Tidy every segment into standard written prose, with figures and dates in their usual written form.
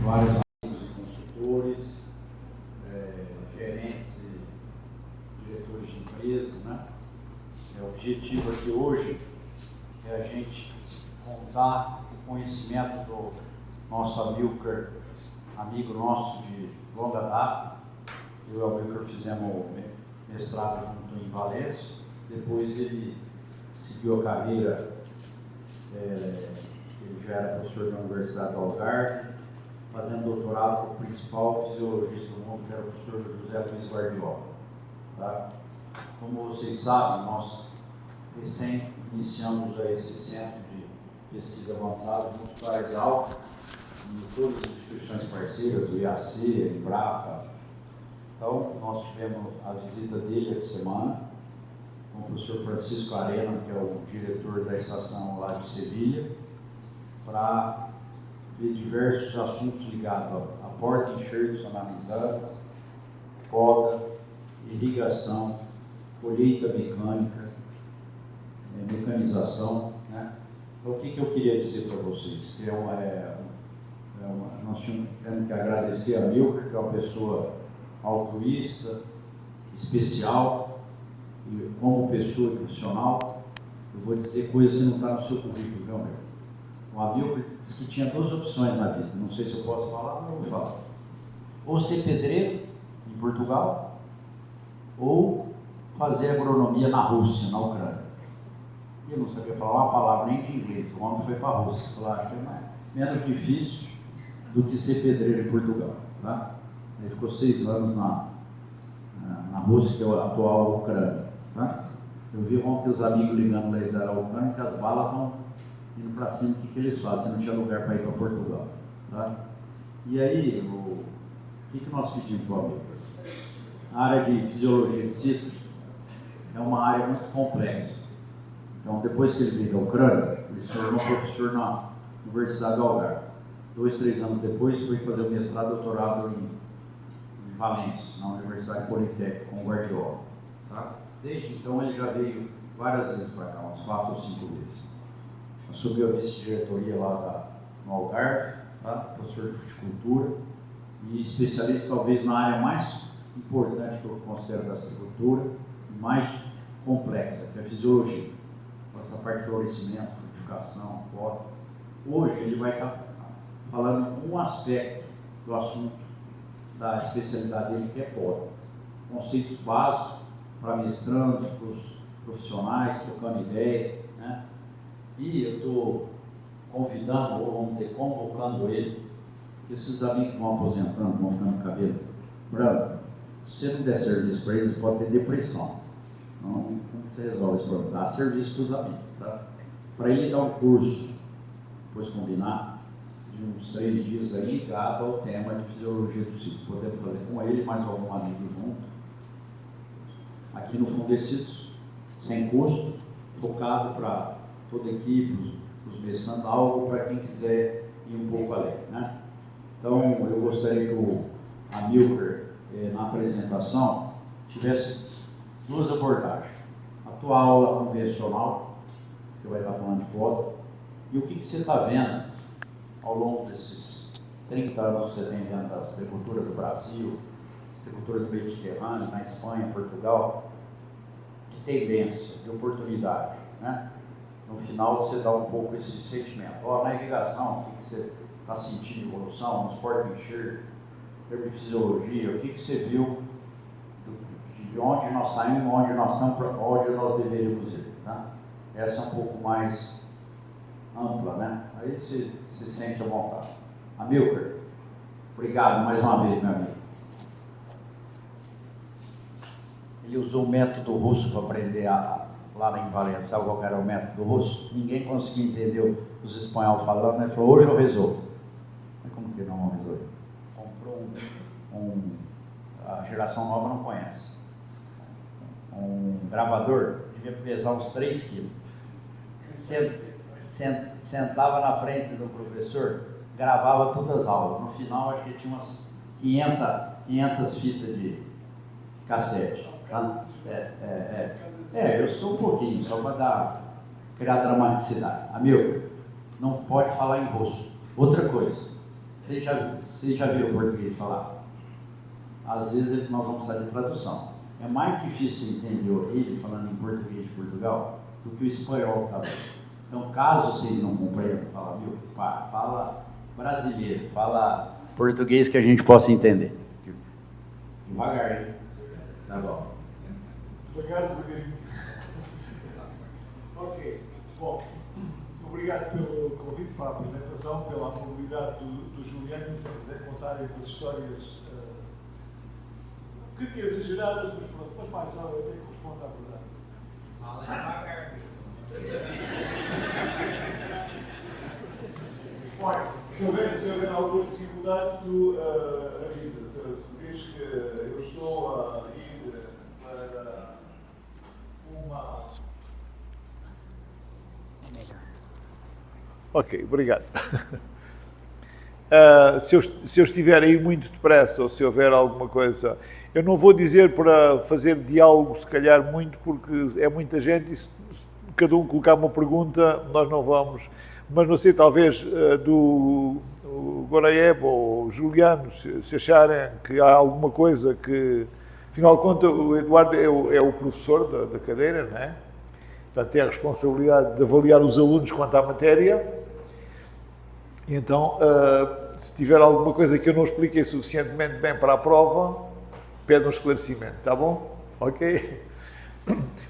Vários amigos e consultores, gerentes e diretores de empresas, né? O objetivo aqui hoje é a gente contar o conhecimento do nosso Amilcar, amigo nosso de longa data. Eu e o Amilcar fizemos mestrado junto em Valência, depois ele seguiu a carreira, ele já era professor da Universidade do Algarve, fazendo doutorado com o principal fisiologista do mundo, que era o professor José Luiz Guardiola. Tá? Como vocês sabem, nós recém iniciamos esse centro de pesquisa avançada junto com a Exalc e todas as instituições parceiras, o IAC, a Embrapa. Então, nós tivemos a visita dele essa semana, com o professor Francisco Arena, que é o diretor da estação lá de Sevilha, para ver diversos assuntos ligados a porta-enxertos analisados, poda, irrigação, colheita mecânica, mecanização, né? Então, o que eu queria dizer para vocês? Que nós temos que agradecer a Amilcar, que é uma pessoa altruísta, especial, e como pessoa profissional, eu vou dizer coisas que não estão no seu currículo, não, meu. O Amilcar disse que tinha duas opções na vida, não sei se eu posso falar, mas eu vou falar. Ou ser pedreiro em Portugal, ou fazer agronomia na Rússia, na Ucrânia. E eu não sabia falar uma palavra nem de inglês, o homem foi para a Rússia. Eu acho que é menos difícil do que ser pedreiro em Portugal. Tá? Ele ficou 6 anos na Rússia, que é a atual Ucrânia. Tá? Eu vi ontem os amigos ligando lá da Ucrânia que as balas estão indo para cima, o que eles fazem? Não tinha lugar para ir para Portugal. Tá? E aí, o que nós pedimos para o Amilcar? A área de fisiologia de ciclos é uma área muito complexa. Então, depois que ele veio da Ucrânia, ele se tornou professor na Universidade do Algarve. 2, 3 anos depois, foi fazer o mestrado e doutorado em Valência, na Universidade Politécnica, com o Guardiola. Tá? Desde então, ele já veio várias vezes para cá, umas 4 ou 5 vezes. Assumiu a vice-diretoria lá no Algarve, tá? Professor de fruticultura e especialista talvez na área mais importante que eu considero da agricultura e mais complexa, que é a fisiologia. Essa parte de florescimento, frutificação, poda. Hoje ele vai estar falando um aspecto do assunto da especialidade dele, que é poda. Conceitos básicos para mestrandos, para os profissionais, trocando ideia, né? E eu estou convidando, ou vamos dizer, convocando ele, esses amigos que vão aposentando, vão ficando com cabelo branco, se você não der serviço para eles, pode ter depressão. Então, como você resolve esse problema? Dá serviço para os amigos, tá? Para ele dar um curso, depois combinar, de uns 3 dias aí, ligado ao tema de fisiologia do ciclo. Podemos fazer com ele, mais algum amigo junto, aqui no Fundecidos, sem custo, focado para toda a equipe, os mestrandos, algo para quem quiser ir um pouco além, né? Então, eu gostaria que o Amilcar, na apresentação, tivesse 2 abordagens. A tua aula convencional, que vai estar falando de poda, e o que você está vendo ao longo desses 30 anos que você tem vendo da agricultura do Brasil, agricultura do Mediterrâneo, na Espanha, Portugal, de tendência, de oportunidade, né? No final você dá um pouco esse sentimento. Na irrigação, o que você está sentindo de evolução, nos porta-enxertos, em termos de fisiologia, o que você viu de onde nós saímos, onde nós estamos, para onde nós deveríamos ir. Tá? Essa é um pouco mais ampla, né? Aí você se sente à vontade. Amilcar, obrigado mais uma vez, meu amigo. Ele usou o método russo para aprender lá em Valência. Sabe qual era o método russo? Ninguém conseguia entender os espanhóis falando. Ele falou, hoje eu resolvo. Mas como que não resolve? Comprou a geração nova não conhece. Um gravador devia pesar uns 3 quilos. Sentava na frente do professor, gravava todas as aulas. No final, acho que tinha umas 500 fitas de cassete. Eu sou um pouquinho, só para criar dramaticidade. Amigo, não pode falar em rosto. Outra coisa, vocês já viram o português falar? Às vezes nós vamos precisar de tradução. É mais difícil entender ele falando em português de Portugal do que o espanhol que está bem. Então, caso vocês não compreendam, fala brasileiro, fala português que a gente possa entender. Devagar, hein? Tá bom. Devagar, devagarinho. Ok. Bom, obrigado pelo convite, pela apresentação, pela amabilidade do Juliano. Se quiser contar as histórias um bocadinho exageradas, mas pronto, mas mais algo até que responda à verdade. Fala devagar. Olha, se houver alguma dificuldade, tu avisa. Se vês que eu estou a ir para uma... Ok, obrigado. Se eu estiver a ir muito depressa ou se houver alguma coisa, eu não vou dizer para fazer diálogo, se calhar muito, porque é muita gente e se cada um colocar uma pergunta, nós não vamos. Mas não sei, talvez do Goraieb ou o Juliano, se acharem que há alguma coisa que, afinal de contas, o Eduardo é o professor da cadeira, não é? Portanto, tem a responsabilidade de avaliar os alunos quanto à matéria. E então, se tiver alguma coisa que eu não expliquei suficientemente bem para a prova, pede um esclarecimento, está bom? Ok?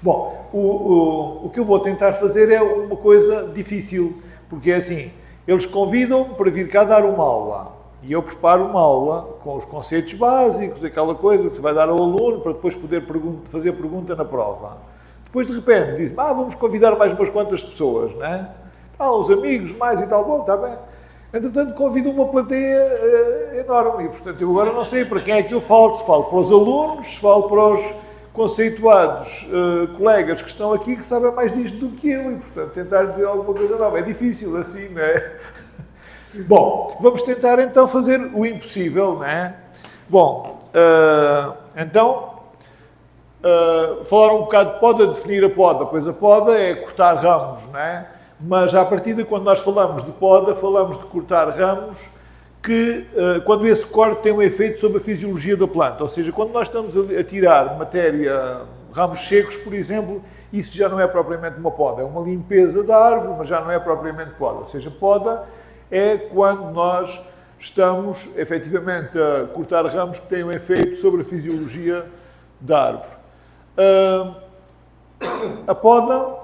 Bom, o que eu vou tentar fazer é uma coisa difícil, porque é assim, eles convidam-me para vir cá dar uma aula, e eu preparo uma aula com os conceitos básicos, aquela coisa que se vai dar ao aluno, para depois poder fazer pergunta na prova. Depois, de repente, dizem, vamos convidar mais umas quantas pessoas, não é? Os amigos, mais e tal, bom, está bem. Entretanto, convido uma plateia enorme, e portanto, eu agora não sei para quem é que eu falo, se falo para os alunos, se falo para os conceituados colegas que estão aqui, que sabem mais disto do que eu, e portanto, tentar dizer alguma coisa nova. É difícil assim, não é? Bom, vamos tentar então fazer o impossível, não é? Bom, falar um bocado de poda, definir a poda, pois a poda é cortar ramos, não é? Mas, à partida, quando nós falamos de poda, falamos de cortar ramos que, quando esse corte tem um efeito sobre a fisiologia da planta. Ou seja, quando nós estamos a tirar matéria, ramos secos, por exemplo, isso já não é propriamente uma poda. É uma limpeza da árvore, mas já não é propriamente poda. Ou seja, poda é quando nós estamos, efetivamente, a cortar ramos que têm um efeito sobre a fisiologia da árvore. A poda...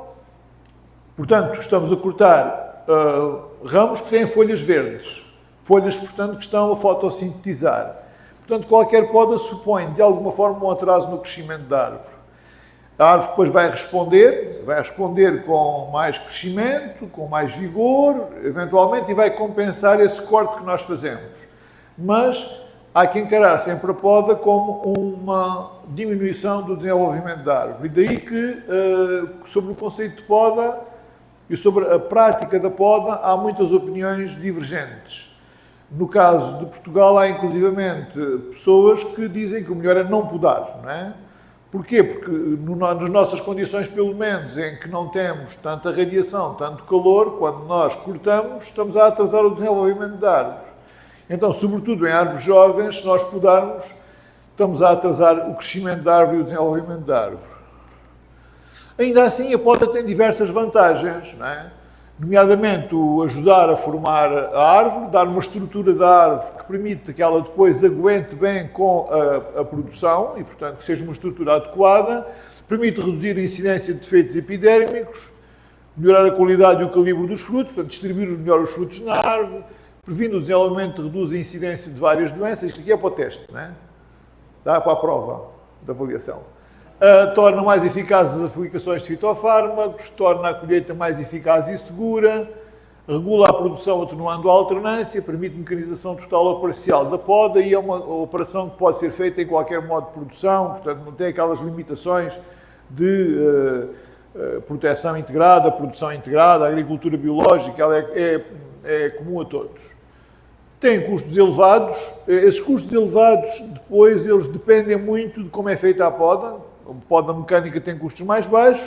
Portanto, estamos a cortar ramos que têm folhas verdes. Folhas, portanto, que estão a fotossintetizar. Portanto, qualquer poda supõe, de alguma forma, um atraso no crescimento da árvore. A árvore depois vai responder com mais crescimento, com mais vigor, eventualmente, e vai compensar esse corte que nós fazemos. Mas há que encarar sempre a poda como uma diminuição do desenvolvimento da árvore. E daí que, sobre o conceito de poda, e sobre a prática da poda, há muitas opiniões divergentes. No caso de Portugal, há inclusivamente pessoas que dizem que o melhor é não podar, não é? Porquê? Porque nas nossas condições, pelo menos, em que não temos tanta radiação, tanto calor, quando nós cortamos, estamos a atrasar o desenvolvimento da árvore. Então, sobretudo em árvores jovens, se nós podarmos, estamos a atrasar o crescimento da árvore e o desenvolvimento da árvore. Ainda assim, a poda tem diversas vantagens, não é? Nomeadamente o ajudar a formar a árvore, dar uma estrutura da árvore que permite que ela depois aguente bem com a produção e, portanto, que seja uma estrutura adequada, permite reduzir a incidência de defeitos epidérmicos, melhorar a qualidade e o calibre dos frutos, portanto, distribuir melhor os frutos na árvore, previne o desenvolvimento, reduz a incidência de várias doenças. Isto aqui é para o teste, não é? Dá para a prova da avaliação. Torna mais eficazes as aplicações de fitofármacos, torna a colheita mais eficaz e segura, regula a produção atenuando a alternância, permite mecanização total ou parcial da poda e é uma operação que pode ser feita em qualquer modo de produção, portanto não tem aquelas limitações de proteção integrada, produção integrada, a agricultura biológica, ela é comum a todos. Tem custos elevados. Esses custos elevados, depois, eles dependem muito de como é feita a poda. A poda mecânica tem custos mais baixos,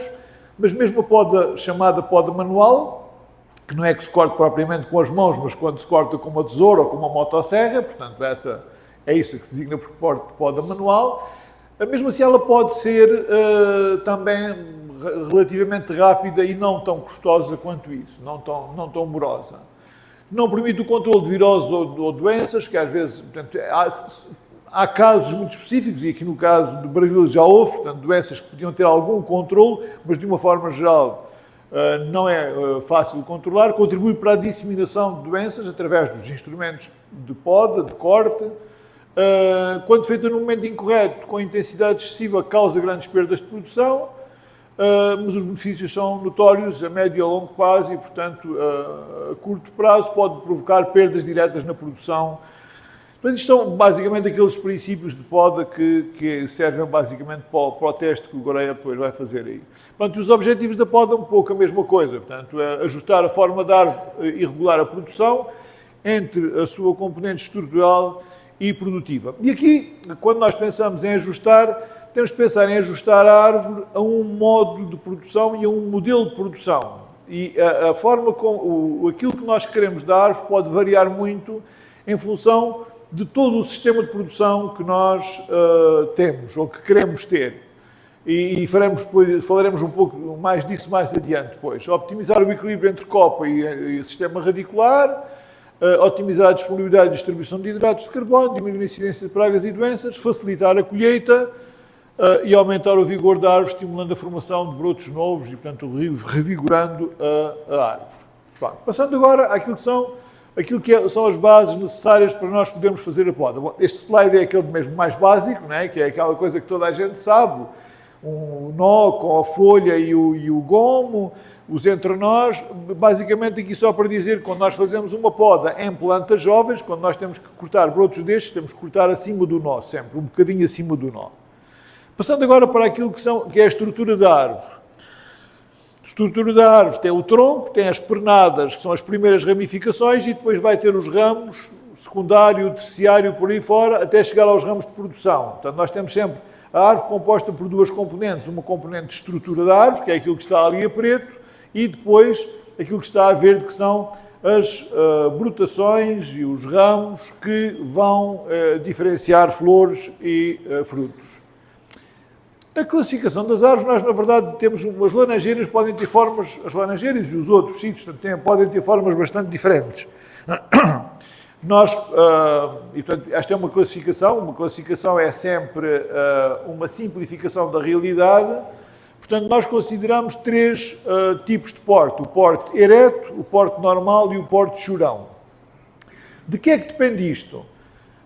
mas mesmo a poda chamada poda manual, que não é que se corte propriamente com as mãos, mas quando se corta com uma tesoura ou com uma motosserra, portanto, é isso que se designa por poda manual, mesmo assim ela pode ser também relativamente rápida e não tão custosa quanto isso, não tão morosa. Não permite o controle de viroses ou doenças, que às vezes, portanto, há casos muito específicos, e aqui no caso do Brasil já houve, portanto, doenças que podiam ter algum controle, mas de uma forma geral não é fácil de controlar. Contribui para a disseminação de doenças através dos instrumentos de poda, de corte. Quando feita no momento incorreto, com intensidade excessiva, causa grandes perdas de produção, mas os benefícios são notórios a médio e a longo prazo e, portanto, a curto prazo pode provocar perdas diretas na produção. Portanto, isto são basicamente aqueles princípios de poda que servem basicamente para o teste que o Goreia depois vai fazer aí. Portanto, os objetivos da poda um pouco a mesma coisa, portanto, é ajustar a forma da árvore e regular a produção entre a sua componente estrutural e produtiva. E aqui, quando nós pensamos em ajustar, temos de pensar em ajustar a árvore a um modo de produção e a um modelo de produção. E a forma como aquilo que nós queremos da árvore pode variar muito em função de todo o sistema de produção que nós temos ou que queremos ter. E falaremos um pouco mais disso mais adiante depois. Optimizar o equilíbrio entre copa e sistema radicular, otimizar a disponibilidade e distribuição de hidratos de carbono, diminuir a incidência de pragas e doenças, facilitar a colheita e aumentar o vigor da árvore, estimulando a formação de brotos novos e, portanto, revigorando a árvore. Bom, passando agora àquilo que são as bases necessárias para nós podermos fazer a poda. Bom, este slide é aquele mesmo mais básico, não é? Que é aquela coisa que toda a gente sabe, um nó com a folha e o gomo, os entrenós. Basicamente aqui só para dizer que quando nós fazemos uma poda em plantas jovens, quando nós temos que cortar brotos destes, temos que cortar acima do nó, sempre, um bocadinho acima do nó. Passando agora para aquilo que é a estrutura da árvore. A estrutura da árvore tem o tronco, tem as pernadas, que são as primeiras ramificações, e depois vai ter os ramos, secundário, terciário, por aí fora, até chegar aos ramos de produção. Portanto, nós temos sempre a árvore composta por duas componentes, uma componente de estrutura da árvore, que é aquilo que está ali a preto, e depois aquilo que está a verde, que são as brotações e os ramos que vão diferenciar flores e frutos. A classificação das árvores, nós na verdade temos umas laranjeiras, podem ter formas, as laranjeiras e os outros sítios podem ter formas bastante diferentes. Esta é uma classificação é sempre uma simplificação da realidade. Portanto, nós consideramos três tipos de porte: o porte ereto, o porte normal e o porte churão. De que é que depende isto?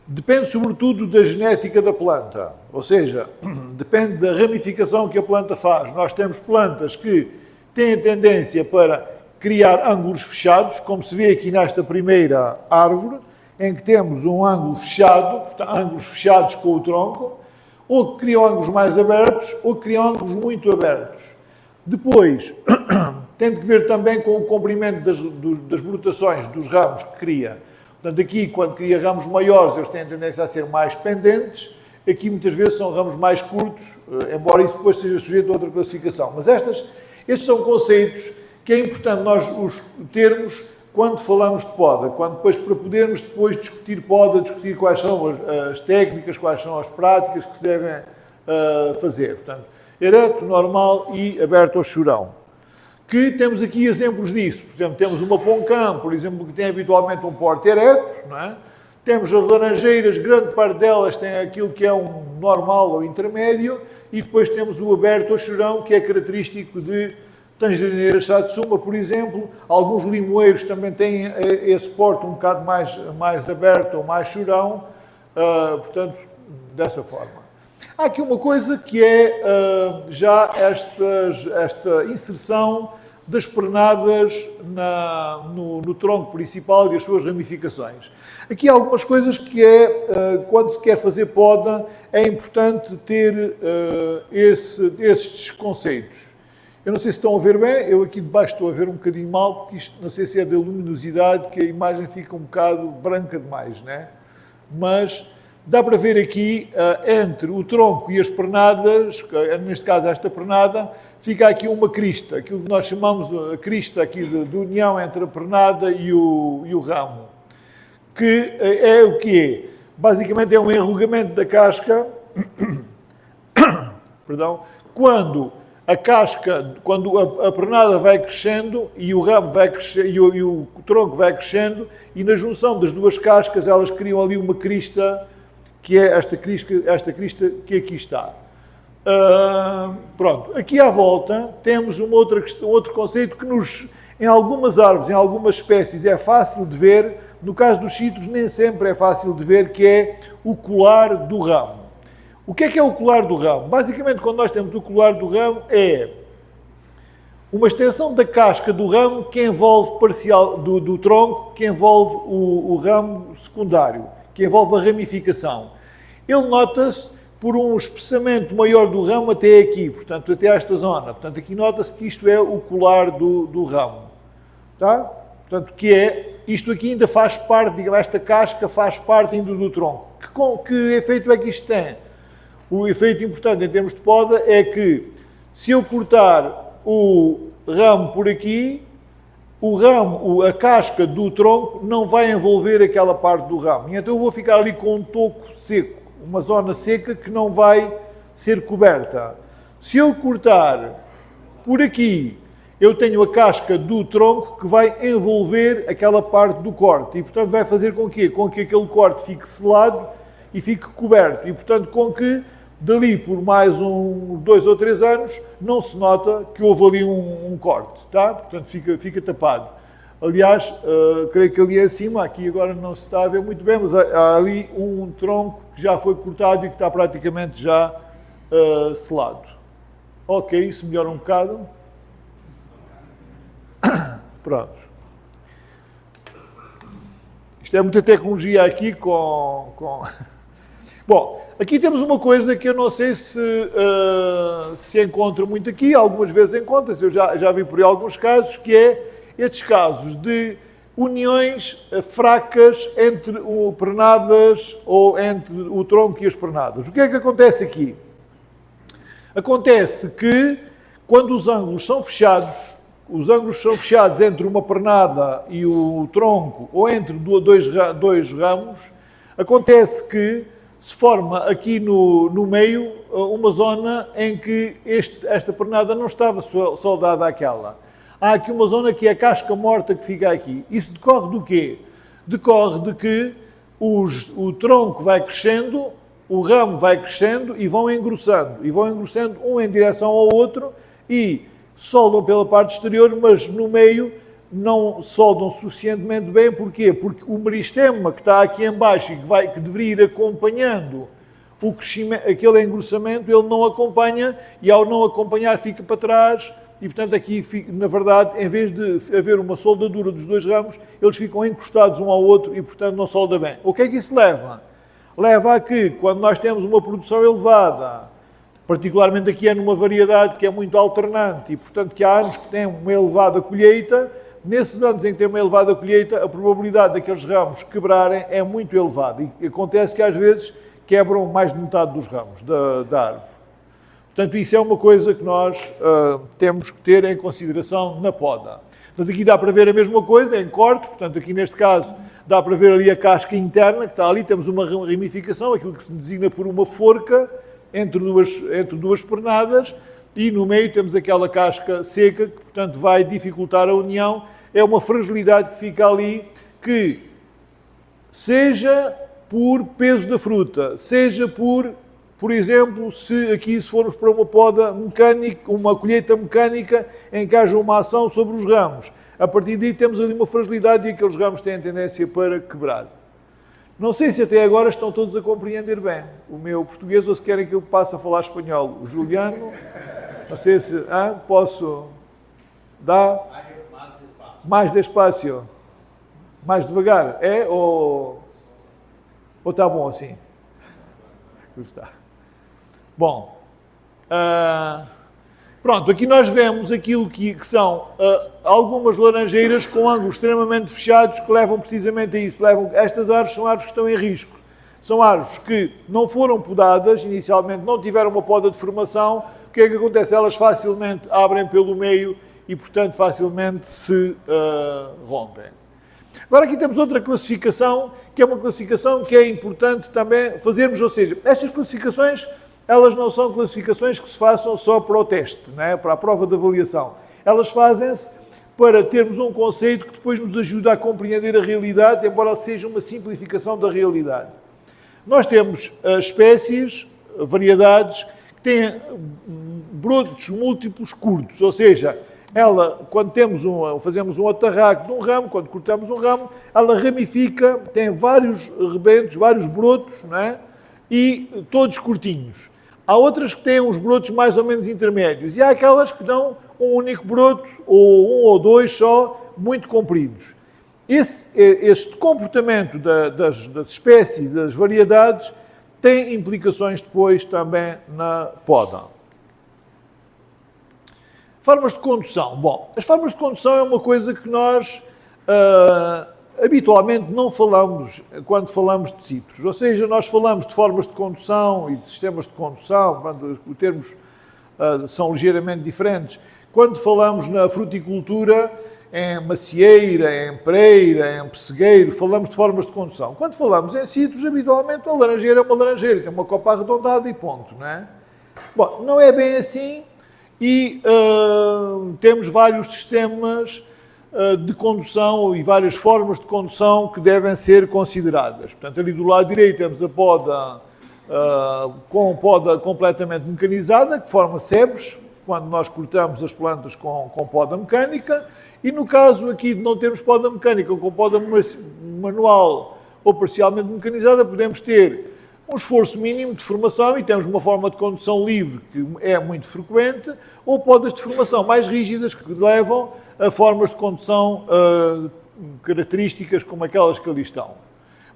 Depende sobretudo da genética da planta, ou seja, depende da ramificação que a planta faz. Nós temos plantas que têm tendência para criar ângulos fechados, como se vê aqui nesta primeira árvore, em que temos um ângulo fechado, portanto, ângulos fechados com o tronco, ou que criam ângulos mais abertos, ou que criam ângulos muito abertos. Depois, tem que ver também com o comprimento das brotações dos ramos que cria. Portanto, aqui, quando cria ramos maiores, eles têm a tendência a ser mais pendentes. Aqui, muitas vezes, são ramos mais curtos, embora isso depois seja sujeito a outra classificação. Mas estes são conceitos que é importante nós os termos quando falamos de poda, quando depois, para podermos depois discutir poda, discutir quais são as técnicas, quais são as práticas que se devem fazer. Portanto, ereto, normal e aberto ao churão. Que temos aqui exemplos disso. Por exemplo, temos uma poncã, por exemplo, que tem habitualmente um porte ereto, não é? Temos as laranjeiras, grande parte delas tem aquilo que é um normal ou intermédio, e depois temos o aberto ao churão, que é característico de tangerинeiras Satsuma, por exemplo. Alguns limoeiros também têm esse porte um bocado mais aberto ou mais churão, portanto, dessa forma. Há aqui uma coisa que é já esta inserção das pernadas no tronco principal e as suas ramificações. Aqui há algumas coisas que quando se quer fazer poda, é importante ter esses conceitos. Eu não sei se estão a ver bem, eu aqui de baixo estou a ver um bocadinho mal, porque isto não sei se é da luminosidade, que a imagem fica um bocado branca demais, né? Mas dá para ver aqui, entre o tronco e as pernadas, neste caso esta pernada, fica aqui uma crista, aquilo que nós chamamos a crista aqui de união entre a pernada e o ramo, que é o quê? Basicamente é um enrugamento da casca, perdão, quando a pernada vai crescendo e o ramo vai crescendo e o tronco vai crescendo, e na junção das duas cascas elas criam ali uma crista, que é esta crista que aqui está. Pronto, aqui à volta temos um outro conceito que em algumas árvores, em algumas espécies é fácil de ver, no caso dos citros nem sempre é fácil de ver, que é o colar do ramo. O que é o colar do ramo? Basicamente, quando nós temos o colar do ramo, é uma extensão da casca do ramo que envolve do tronco, que envolve o ramo secundário, que envolve a ramificação. Ele nota-se por um espessamento maior do ramo até aqui, portanto, até esta zona. Portanto, aqui nota-se que isto é o colar do ramo. Tá? Portanto, isto aqui ainda faz parte, digamos, esta casca faz parte ainda do tronco. Que efeito é que isto tem? O efeito importante em termos de poda é que, se eu cortar o ramo por aqui, a casca do tronco não vai envolver aquela parte do ramo. E então eu vou ficar ali com um toco seco, uma zona seca que não vai ser coberta. Se eu cortar por aqui, eu tenho a casca do tronco que vai envolver aquela parte do corte. E, portanto, vai fazer com que aquele corte fique selado e fique coberto. E, portanto, com que dali por mais 2 ou 3 anos não se nota que houve ali um corte, tá? Portanto, fica tapado. Aliás, creio que ali em cima, aqui agora não se está a ver muito bem, mas há ali um tronco que já foi cortado e que está praticamente já selado. Ok, isso melhora um bocado. Pronto. Isto é muita tecnologia aqui com... Bom, aqui temos uma coisa que eu não sei se encontra muito aqui, algumas vezes encontra-se, eu já vi por aí alguns casos, que é estes casos de uniões fracas entre pernadas ou entre o tronco e as pernadas. O que é que acontece aqui? Acontece que quando os ângulos são fechados entre uma pernada e o tronco ou entre dois ramos, acontece que se forma aqui no meio uma zona em que esta pernada não estava soldada àquela. Há aqui uma zona que é a casca morta que fica aqui. Isso decorre do quê? Decorre de que o tronco vai crescendo, o ramo vai crescendo e vão engrossando um em direção ao outro e soldam pela parte exterior, mas no meio não soldam suficientemente bem. Porquê? Porque o meristema que está aqui em baixo e que deveria ir acompanhando o crescimento, aquele engrossamento, ele não acompanha e ao não acompanhar fica para trás e, portanto, aqui, na verdade, em vez de haver uma soldadura dos dois ramos, eles ficam encostados um ao outro e, portanto, não solda bem. O que é que isso leva? Leva a que, quando nós temos uma produção elevada, particularmente aqui é numa variedade que é muito alternante e, portanto, que há anos que tem uma elevada colheita, nesses anos em que tem uma elevada colheita, a probabilidade daqueles ramos quebrarem é muito elevada e acontece que às vezes quebram mais de metade dos ramos da árvore. Portanto, isso é uma coisa que nós temos que ter em consideração na poda. Portanto, aqui dá para ver a mesma coisa, em corte, portanto, aqui neste caso dá para ver ali a casca interna que está ali, temos uma ramificação, aquilo que se designa por uma forca entre duas pernadas, e no meio temos aquela casca seca que, portanto, vai dificultar a união. É uma fragilidade que fica ali, que seja por peso da fruta, seja por exemplo, se formos para uma poda mecânica, uma colheita mecânica em que haja uma ação sobre os ramos, a partir daí temos ali uma fragilidade e aqueles ramos têm tendência para quebrar. Não sei se até agora estão todos a compreender bem o meu português ou se querem que eu passe a falar espanhol. O Juliano, não sei se posso dar mais despacio, mais devagar, ou está bom assim? Está. Bom, Pronto, aqui nós vemos aquilo que são algumas laranjeiras com ângulos extremamente fechados que levam precisamente a isso. Estas árvores são árvores que estão em risco. São árvores que não foram podadas, inicialmente não tiveram uma poda de formação. O que é que acontece? Elas facilmente abrem pelo meio e, portanto, facilmente se rompem. Agora aqui temos outra classificação, que é uma classificação que é importante também fazermos, ou seja, estas classificações, elas não são classificações que se façam só para o teste, não é? Para a prova de avaliação. Elas fazem-se para termos um conceito que depois nos ajuda a compreender a realidade, embora seja uma simplificação da realidade. Nós temos espécies, variedades, que têm brotos múltiplos curtos, ou seja, quando fazemos um atarraque de um ramo, quando cortamos um ramo, ela ramifica, tem vários rebentos, vários brotos, não é? E todos curtinhos. Há outras que têm uns brotos mais ou menos intermédios, e há aquelas que dão um único broto, ou um ou dois só, muito compridos. Este comportamento das espécies, das variedades, tem implicações depois também na poda. Formas de condução. Bom, as formas de condução é uma coisa que nós habitualmente não falamos quando falamos de citros. Ou seja, nós falamos de formas de condução e de sistemas de condução, quando os termos são ligeiramente diferentes. Quando falamos na fruticultura, em macieira, em pereira, em pessegueiro, falamos de formas de condução. Quando falamos em citros, habitualmente a laranjeira é uma laranjeira, tem uma copa arredondada e ponto, não é? Bom, não é bem assim. E temos vários sistemas de condução e várias formas de condução que devem ser consideradas. Portanto, ali do lado direito temos a poda com poda completamente mecanizada, que forma sebes, quando nós cortamos as plantas com poda mecânica, e no caso aqui de não termos poda mecânica, com poda manual ou parcialmente mecanizada, podemos ter um esforço mínimo de formação e temos uma forma de condução livre que é muito frequente, ou podas de formação mais rígidas que levam a formas de condução características como aquelas que ali estão.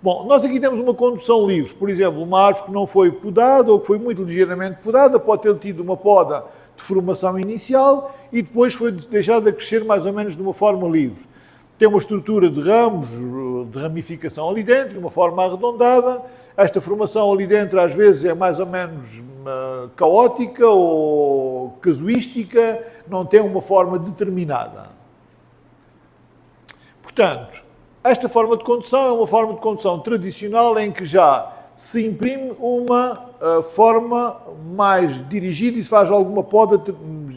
Bom, nós aqui temos uma condução livre, por exemplo, uma árvore que não foi podada ou que foi muito ligeiramente podada, pode ter tido uma poda de formação inicial e depois foi deixada crescer mais ou menos de uma forma livre. Tem uma estrutura de ramos, de ramificação ali dentro, uma forma arredondada. Esta formação ali dentro às vezes é mais ou menos caótica ou casuística, não tem uma forma determinada. Portanto, esta forma de condução é uma forma de condução tradicional em que já se imprime uma forma mais dirigida e se faz alguma poda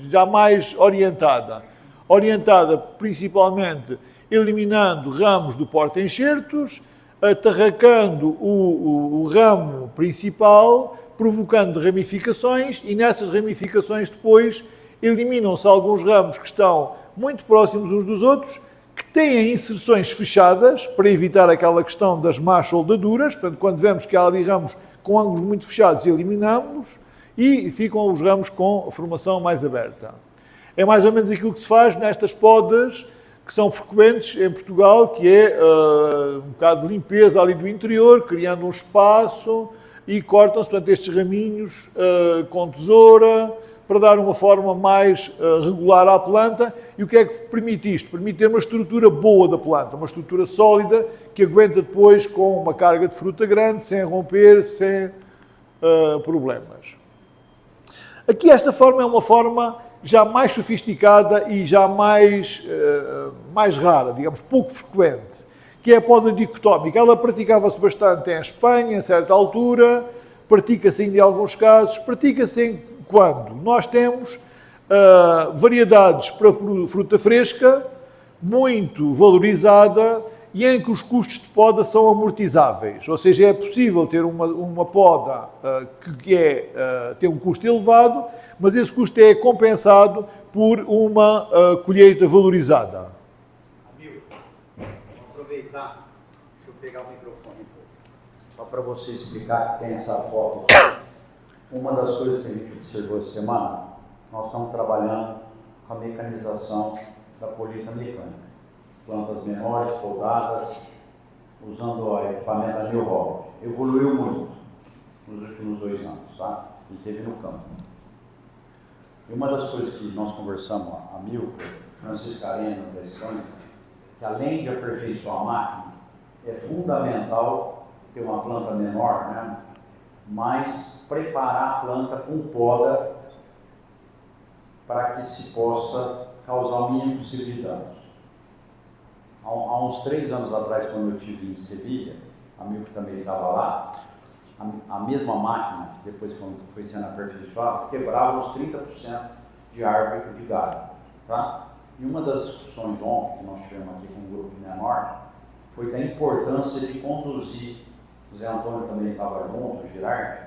já mais orientada. Orientada principalmente eliminando ramos do porta-enxertos, atarracando o ramo principal, provocando ramificações e nessas ramificações depois eliminam-se alguns ramos que estão muito próximos uns dos outros, que têm inserções fechadas para evitar aquela questão das más soldaduras. Portanto, quando vemos que há ali ramos com ângulos muito fechados, eliminamos-los e ficam os ramos com a formação mais aberta. É mais ou menos aquilo que se faz nestas podas que são frequentes em Portugal, que é um bocado de limpeza ali do interior, criando um espaço e cortam-se, portanto, estes raminhos com tesoura para dar uma forma mais regular à planta. E o que é que permite isto? Permite ter uma estrutura boa da planta, uma estrutura sólida que aguenta depois com uma carga de fruta grande, sem romper, sem problemas. Aqui esta forma é uma forma já mais sofisticada e já mais rara, digamos, pouco frequente, que é a poda dicotómica. Ela praticava-se bastante em Espanha, em certa altura, pratica-se ainda em alguns casos, pratica-se em quando nós temos variedades para fruta fresca, muito valorizada e em que os custos de poda são amortizáveis. Ou seja, é possível ter uma poda que tem um custo elevado, mas esse custo é compensado por uma colheita valorizada. Amigo, vamos aproveitar, deixa eu pegar o microfone um pouco, só para você explicar que tem essa foto aqui. Uma das coisas que a gente observou essa semana, nós estamos trabalhando com a mecanização da colheita mecânica. Plantas menores, foldadas, usando o equipamento da New Holland. Evoluiu muito nos últimos 2 anos, tá? E teve no campo. E uma das coisas que nós conversamos, a Milka, Francisca Arena da Espanha, que além de aperfeiçoar a máquina, é fundamental ter uma planta menor, né? Mas preparar a planta com poda para que se possa causar o mínimo possível de danos. Há uns 3 anos atrás, quando eu estive em Sevilha, a Milka também estava lá, a mesma máquina, que depois foi sendo aperfeiçoada, quebrava uns 30% de árvore de galho. Tá? E uma das discussões ontem que nós tivemos aqui com um grupo menor foi da importância de conduzir, o Zé Antônio também estava junto, o Girardi,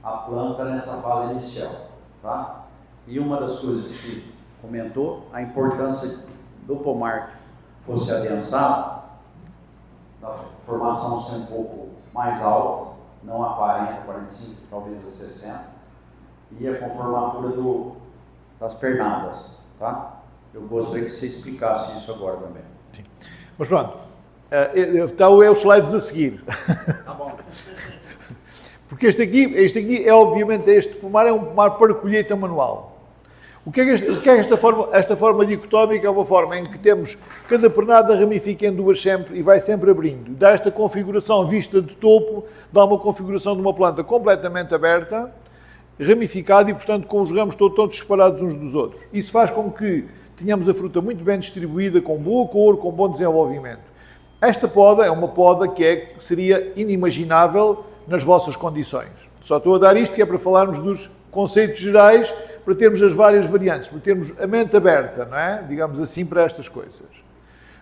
a planta nessa fase inicial. Tá? E uma das coisas que comentou, a importância do pomar que fosse adensado, da formação ser um pouco mais alta, não a 40, 45, talvez a 60, e a conformatura das pernadas, tá? Eu gostaria que você explicasse isso agora também. Sim. Mas pronto, está o slide a seguir. Tá bom. Porque este aqui é obviamente, este pomar é um pomar para colheita manual. O que é esta forma? Esta forma dicotómica é uma forma em que temos cada pernada ramifica em duas sempre e vai sempre abrindo. Dá esta configuração vista de topo, dá uma configuração de uma planta completamente aberta, ramificada e, portanto, com os ramos todos separados uns dos outros. Isso faz com que tenhamos a fruta muito bem distribuída, com boa cor, com bom desenvolvimento. Esta poda é uma poda que seria inimaginável nas vossas condições. Só estou a dar isto que é para falarmos dos conceitos gerais, para termos as várias variantes, para termos a mente aberta, não é? Digamos assim, para estas coisas.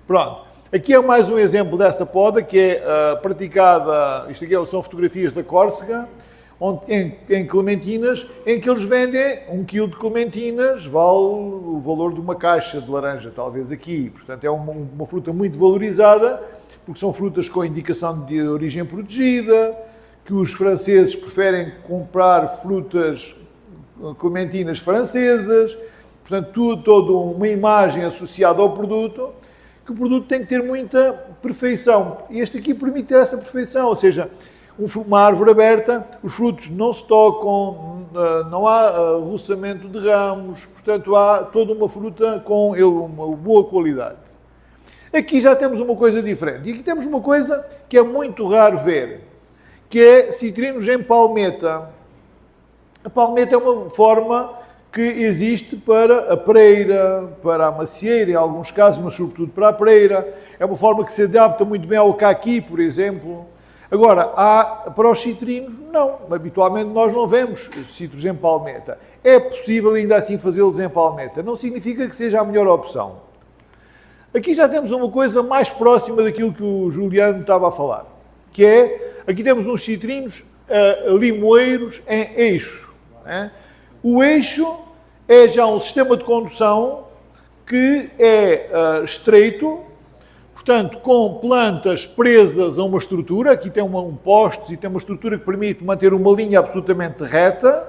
Pronto. Aqui é mais um exemplo dessa poda que é praticada, isto aqui são fotografias da Córcega, em clementinas, em que eles vendem 1 kg de clementinas, vale o valor de uma caixa de laranja, talvez aqui. Portanto, é uma fruta muito valorizada, porque são frutas com indicação de origem protegida, que os franceses preferem comprar frutas clementinas francesas, portanto, toda uma imagem associada ao produto, que o produto tem que ter muita perfeição. E este aqui permite essa perfeição, ou seja, uma árvore aberta, os frutos não se tocam, não há roçamento de ramos, portanto, há toda uma fruta com uma boa qualidade. Aqui já temos uma coisa diferente. E aqui temos uma coisa que é muito raro ver, que é citrinos em palmeta. A palmeta é uma forma que existe para a pereira, para a macieira, em alguns casos, mas sobretudo para a pereira. É uma forma que se adapta muito bem ao caqui, por exemplo. Agora, para os citrinos, não. Habitualmente nós não vemos citros em palmeta. É possível ainda assim fazê-los em palmeta. Não significa que seja a melhor opção. Aqui já temos uma coisa mais próxima daquilo que o Juliano estava a falar, que é, aqui temos uns citrinos limoeiros em eixo. O eixo é já um sistema de condução que é estreito, portanto, com plantas presas a uma estrutura. Aqui tem postes e tem uma estrutura que permite manter uma linha absolutamente reta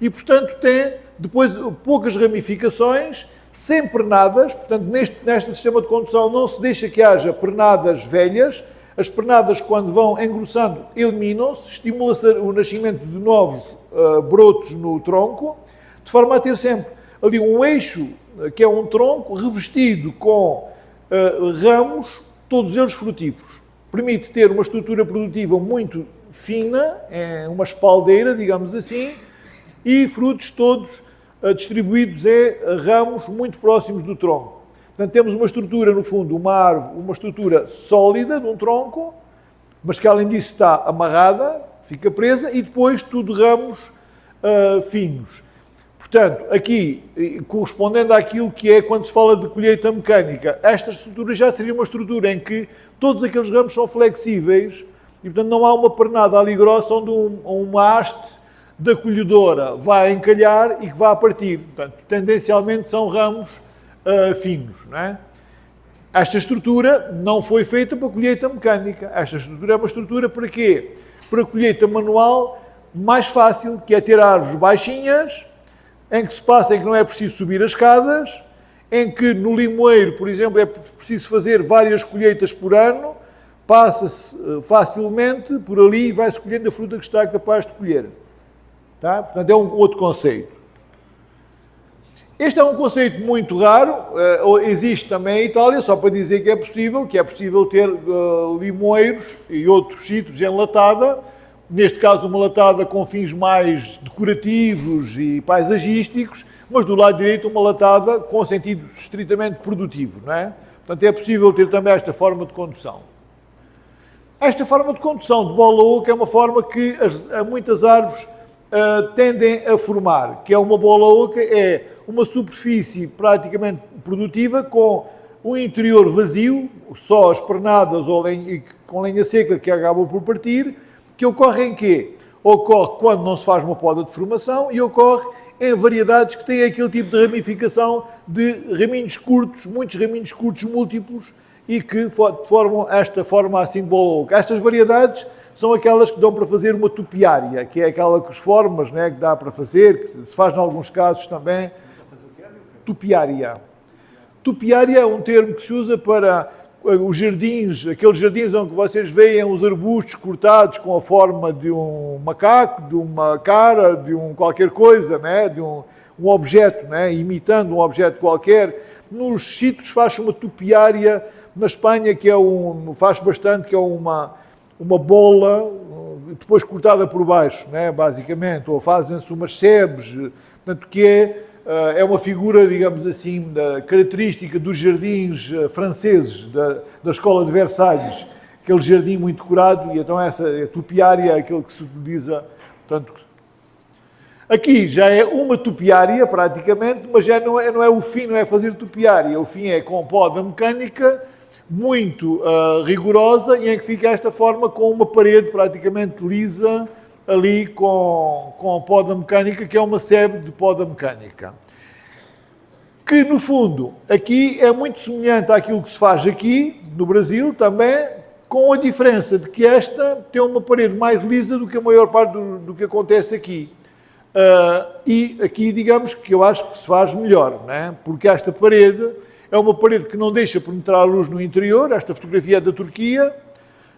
e, portanto, tem depois poucas ramificações, sem pernadas. Portanto, neste sistema de condução não se deixa que haja pernadas velhas. As pernadas, quando vão engrossando, eliminam-se, estimula-se o nascimento de novos brotos no tronco, de forma a ter sempre ali um eixo, que é um tronco, revestido com ramos, todos eles frutíferos. Permite ter uma estrutura produtiva muito fina, uma espaldeira, digamos assim, e frutos todos distribuídos em ramos muito próximos do tronco. Portanto, temos uma estrutura, no fundo, uma árvore, uma estrutura sólida de um tronco, mas que além disso está amarrada, fica presa, e depois tudo ramos finos. Portanto, aqui, correspondendo àquilo que é quando se fala de colheita mecânica, esta estrutura já seria uma estrutura em que todos aqueles ramos são flexíveis e, portanto, não há uma pernada ali grossa onde uma haste da colhedora vai encalhar e que vai partir. Portanto, tendencialmente são ramos finos, não é? Esta estrutura não foi feita para colheita mecânica. Esta estrutura é uma estrutura para quê? Para colheita manual mais fácil, que é ter árvores baixinhas, em que não é preciso subir as escadas, em que no limoeiro, por exemplo, é preciso fazer várias colheitas por ano, passa-se facilmente por ali e vai-se colhendo a fruta que está capaz de colher. Tá? Portanto, é um outro conceito. Este é um conceito muito raro, existe também em Itália, só para dizer que é possível ter limoeiros e outros sítios em latada, neste caso uma latada com fins mais decorativos e paisagísticos, mas do lado direito uma latada com sentido estritamente produtivo, não é? Portanto, é possível ter também esta forma de condução. Esta forma de condução de bola oca é uma forma que muitas árvores tendem a formar, que é uma bola oca, é uma superfície praticamente produtiva com um interior vazio, só as pernadas ou com lenha seca que acabam por partir, que ocorre em quê? Ocorre quando não se faz uma poda de formação e ocorre em variedades que têm aquele tipo de ramificação de raminhos curtos, muitos raminhos curtos múltiplos e que formam esta forma assim de bola oca. Estas variedades são aquelas que dão para fazer uma tupiária, que é aquela que os formas, né, que dá para fazer, que se faz em alguns casos também. Tupiária. Tupiária é um termo que se usa para os jardins, aqueles jardins onde vocês veem os arbustos cortados com a forma de um macaco, de uma cara, de qualquer coisa, né? De um objeto, né? Imitando um objeto qualquer. Nos sítios faz uma tupiária, na Espanha que faz bastante, que é uma bola, depois cortada por baixo, né? Basicamente, ou fazem-se umas sebes, portanto que é uma figura, digamos assim, característica dos jardins franceses, da escola de Versalhes, aquele jardim muito decorado, e então essa tupiária é aquilo que se utiliza. Portanto, aqui já é uma tupiária, praticamente, mas já não é o fim, não é fazer tupiária, o fim é com poda mecânica, muito rigorosa, e em que fica esta forma com uma parede praticamente lisa, ali com a poda mecânica, que é uma sebe de poda mecânica. Que, no fundo, aqui é muito semelhante àquilo que se faz aqui, no Brasil também, com a diferença de que esta tem uma parede mais lisa do que a maior parte do que acontece aqui. E aqui, digamos, que eu acho que se faz melhor, não é? Porque esta parede é uma parede que não deixa penetrar a luz no interior, esta fotografia é da Turquia,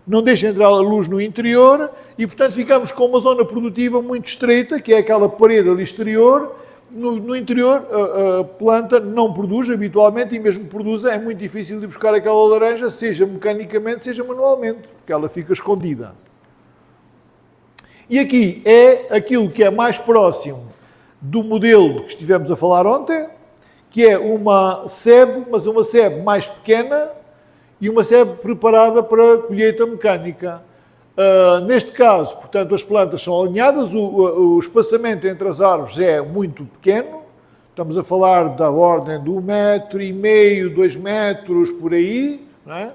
não deixa entrar a luz no interior e, portanto, ficamos com uma zona produtiva muito estreita, que é aquela parede ali exterior. No interior, a planta não produz habitualmente e mesmo que produza, é muito difícil de buscar aquela laranja, seja mecanicamente, seja manualmente, porque ela fica escondida. E aqui é aquilo que é mais próximo do modelo que estivemos a falar ontem, que é uma sebe, mas uma sebe mais pequena, e uma sebe preparada para colheita mecânica. Neste caso, portanto, as plantas são alinhadas, o espaçamento entre as árvores é muito pequeno, estamos a falar da ordem de 1,5 m, 2 metros, por aí, não é?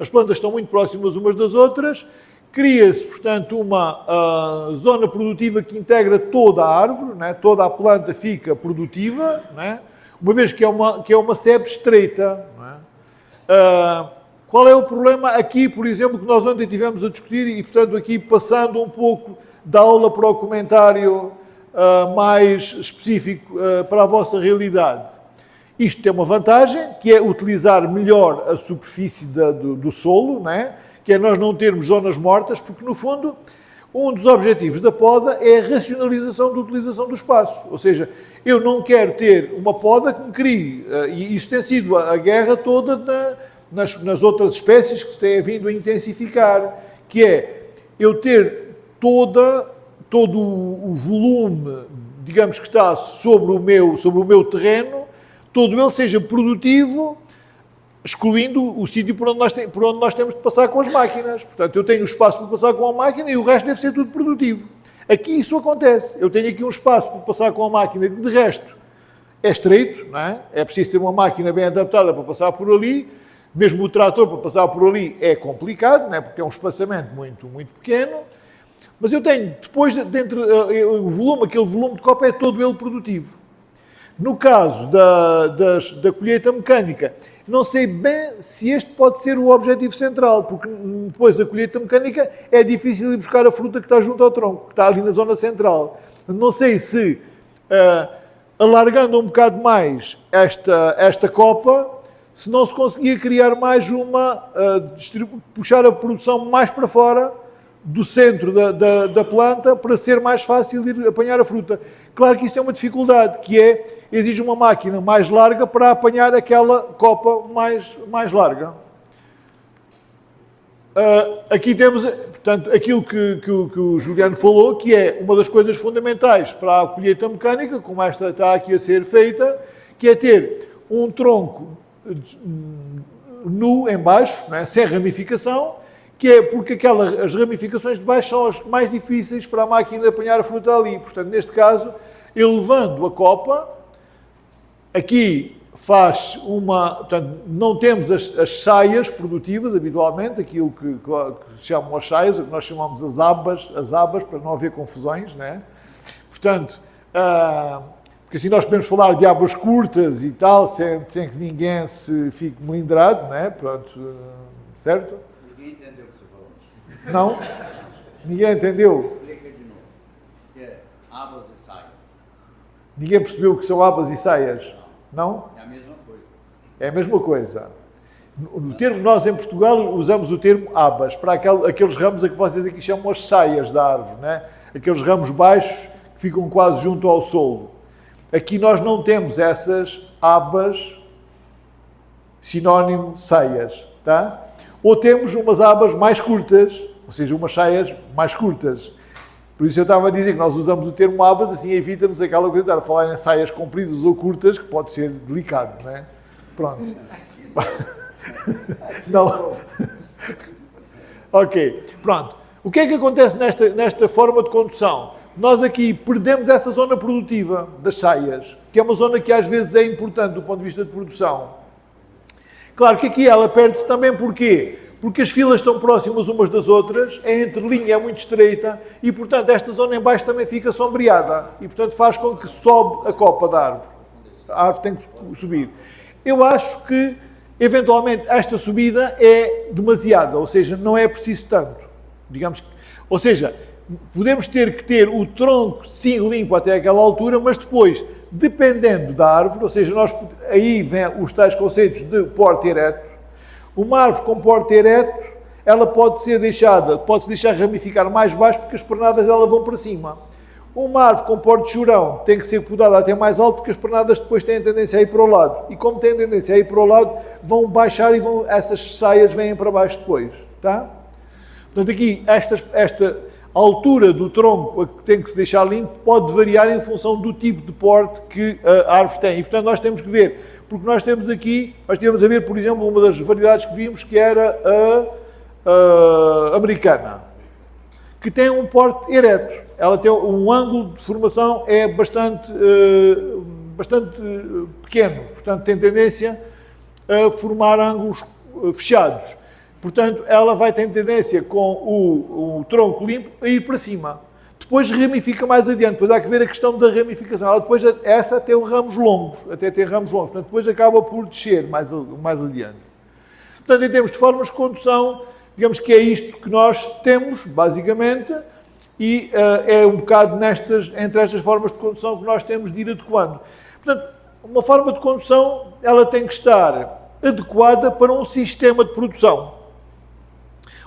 As plantas estão muito próximas umas das outras, cria-se, portanto, uma zona produtiva que integra toda a árvore, não é? Toda a planta fica produtiva, não é? Uma vez que é uma sebe estreita, não é? Qual é o problema aqui, por exemplo, que nós ontem tivemos a discutir e, portanto, aqui passando um pouco da aula para o comentário mais específico para a vossa realidade? Isto tem uma vantagem, que é utilizar melhor a superfície do solo, não é? Que é nós não termos zonas mortas, porque, no fundo, um dos objetivos da poda é a racionalização da utilização do espaço. Ou seja, eu não quero ter uma poda que me crie, e isso tem sido a guerra toda nas outras espécies que se têm vindo a intensificar, que é eu ter todo o volume, digamos que está sobre o meu terreno, todo ele seja produtivo, excluindo o sítio por onde nós temos de passar com as máquinas. Portanto, eu tenho espaço para passar com a máquina e o resto deve ser tudo produtivo. Aqui isso acontece. Eu tenho aqui um espaço para passar com a máquina que, de resto, é estreito, não é? É preciso ter uma máquina bem adaptada para passar por ali. Mesmo o trator para passar por ali é complicado, não é? Porque é um espaçamento muito, muito pequeno. Mas eu tenho, depois, aquele volume de copa é todo ele produtivo. No caso da colheita mecânica, não sei bem se este pode ser o objetivo central, porque depois a colheita mecânica é difícil ir buscar a fruta que está junto ao tronco, que está ali na zona central. Não sei se, alargando um bocado mais esta copa, se não se conseguia criar mais puxar a produção mais para fora, do centro da planta para ser mais fácil ir apanhar a fruta. Claro que isso é uma dificuldade, que é, exige uma máquina mais larga para apanhar aquela copa mais larga. Aqui temos, portanto, aquilo que o Juliano falou, que é uma das coisas fundamentais para a colheita mecânica, como esta está aqui a ser feita, que é ter um tronco nu em baixo, não é? Sem ramificação, que é porque as ramificações de baixo são as mais difíceis para a máquina apanhar a fruta ali. Portanto, neste caso, ele levando a copa, aqui faz portanto, não temos as saias produtivas, habitualmente, aquilo que chamam as saias, o que nós chamamos as abas, para não haver confusões, não é? Portanto, porque assim nós podemos falar de abas curtas e tal, sem que ninguém se fique melindrado, não é? Pronto, certo? Ninguém entendeu o que você falou. Não? Ninguém entendeu? Explica de novo. Que é abas e saias. Ninguém percebeu o que são abas e saias? Não? É a mesma coisa. É a mesma coisa. No termo, nós em Portugal usamos o termo abas, para aqueles ramos a que vocês aqui chamam as saias da árvore, né? Aqueles ramos baixos que ficam quase junto ao solo. Aqui nós não temos essas abas, sinónimo saias, tá? Ou temos umas abas mais curtas, ou seja, umas saias mais curtas. Por isso eu estava a dizer que nós usamos o termo abas, assim evita-nos aquela coisa de estar a falar em saias compridas ou curtas, que pode ser delicado, não é? Pronto. Não. Ok, pronto. O que é que acontece nesta forma de condução? Nós aqui perdemos essa zona produtiva das saias, que é uma zona que às vezes é importante do ponto de vista de produção. Claro que aqui ela perde-se também porquê? Porque as filas estão próximas umas das outras, a entrelinha é muito estreita e, portanto, esta zona em baixo também fica sombreada e, portanto, faz com que sobe a copa da árvore. A árvore tem que subir. Eu acho que, eventualmente, esta subida é demasiada, ou seja, não é preciso tanto. Digamos, ou seja, podemos ter que ter o tronco, sim, limpo até aquela altura, mas depois, dependendo da árvore, ou seja, aí vem os tais conceitos de porte ereto. Uma árvore com porte ereto, ela pode-se deixar ramificar mais baixo porque as pernadas dela vão para cima. Uma árvore com porte chorão tem que ser podada até mais alto porque as pernadas depois têm tendência a ir para o lado. E como têm tendência a ir para o lado, vão baixar e essas saias vêm para baixo depois. Tá? Portanto, aqui, esta altura do tronco que tem que se deixar limpo pode variar em função do tipo de porte que a árvore tem. E, portanto, nós temos que ver. Porque nós temos a ver, por exemplo, uma das variedades que vimos, que era a americana, que tem um porte ereto. Ela tem um ângulo de formação bastante pequeno, portanto tem tendência a formar ângulos fechados. Portanto, ela vai ter tendência com o tronco limpo a ir para cima. Depois ramifica mais adiante, depois há que ver a questão da ramificação. Ela depois, essa tem ramos longos, portanto depois acaba por descer mais adiante. Portanto, em termos de formas de condução, digamos que é isto que nós temos, basicamente, e é um bocado entre estas formas de condução que nós temos de ir adequando. Portanto, uma forma de condução, ela tem que estar adequada para um sistema de produção.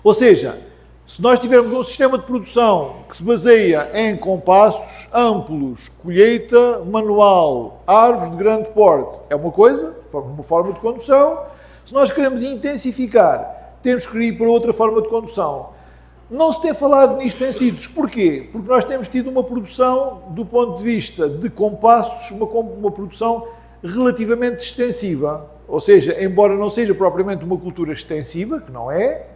Ou seja, se nós tivermos um sistema de produção que se baseia em compassos amplos, colheita manual, árvores de grande porte, é uma coisa, uma forma de condução. Se nós queremos intensificar, temos que ir para outra forma de condução. Não se tem falado nisto em sítios. Porquê? Porque nós temos tido uma produção, do ponto de vista de compassos, uma produção relativamente extensiva. Ou seja, embora não seja propriamente uma cultura extensiva, que não é,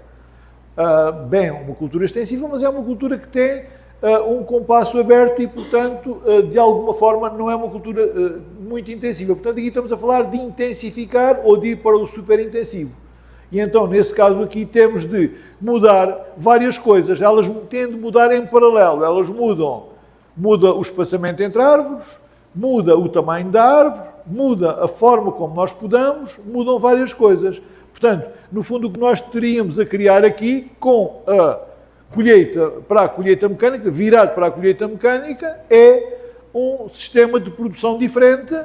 uma cultura extensiva, mas é uma cultura que tem um compasso aberto e, portanto, de alguma forma não é uma cultura muito intensiva. Portanto, aqui estamos a falar de intensificar ou de ir para o superintensivo. E então, nesse caso aqui, temos de mudar várias coisas. Elas têm de mudar em paralelo. Elas muda o espaçamento entre árvores, muda o tamanho da árvore, muda a forma como nós podamos, mudam várias coisas. Portanto, no fundo, o que nós teríamos a criar aqui com a colheita para a colheita mecânica, virado para a colheita mecânica, é um sistema de produção diferente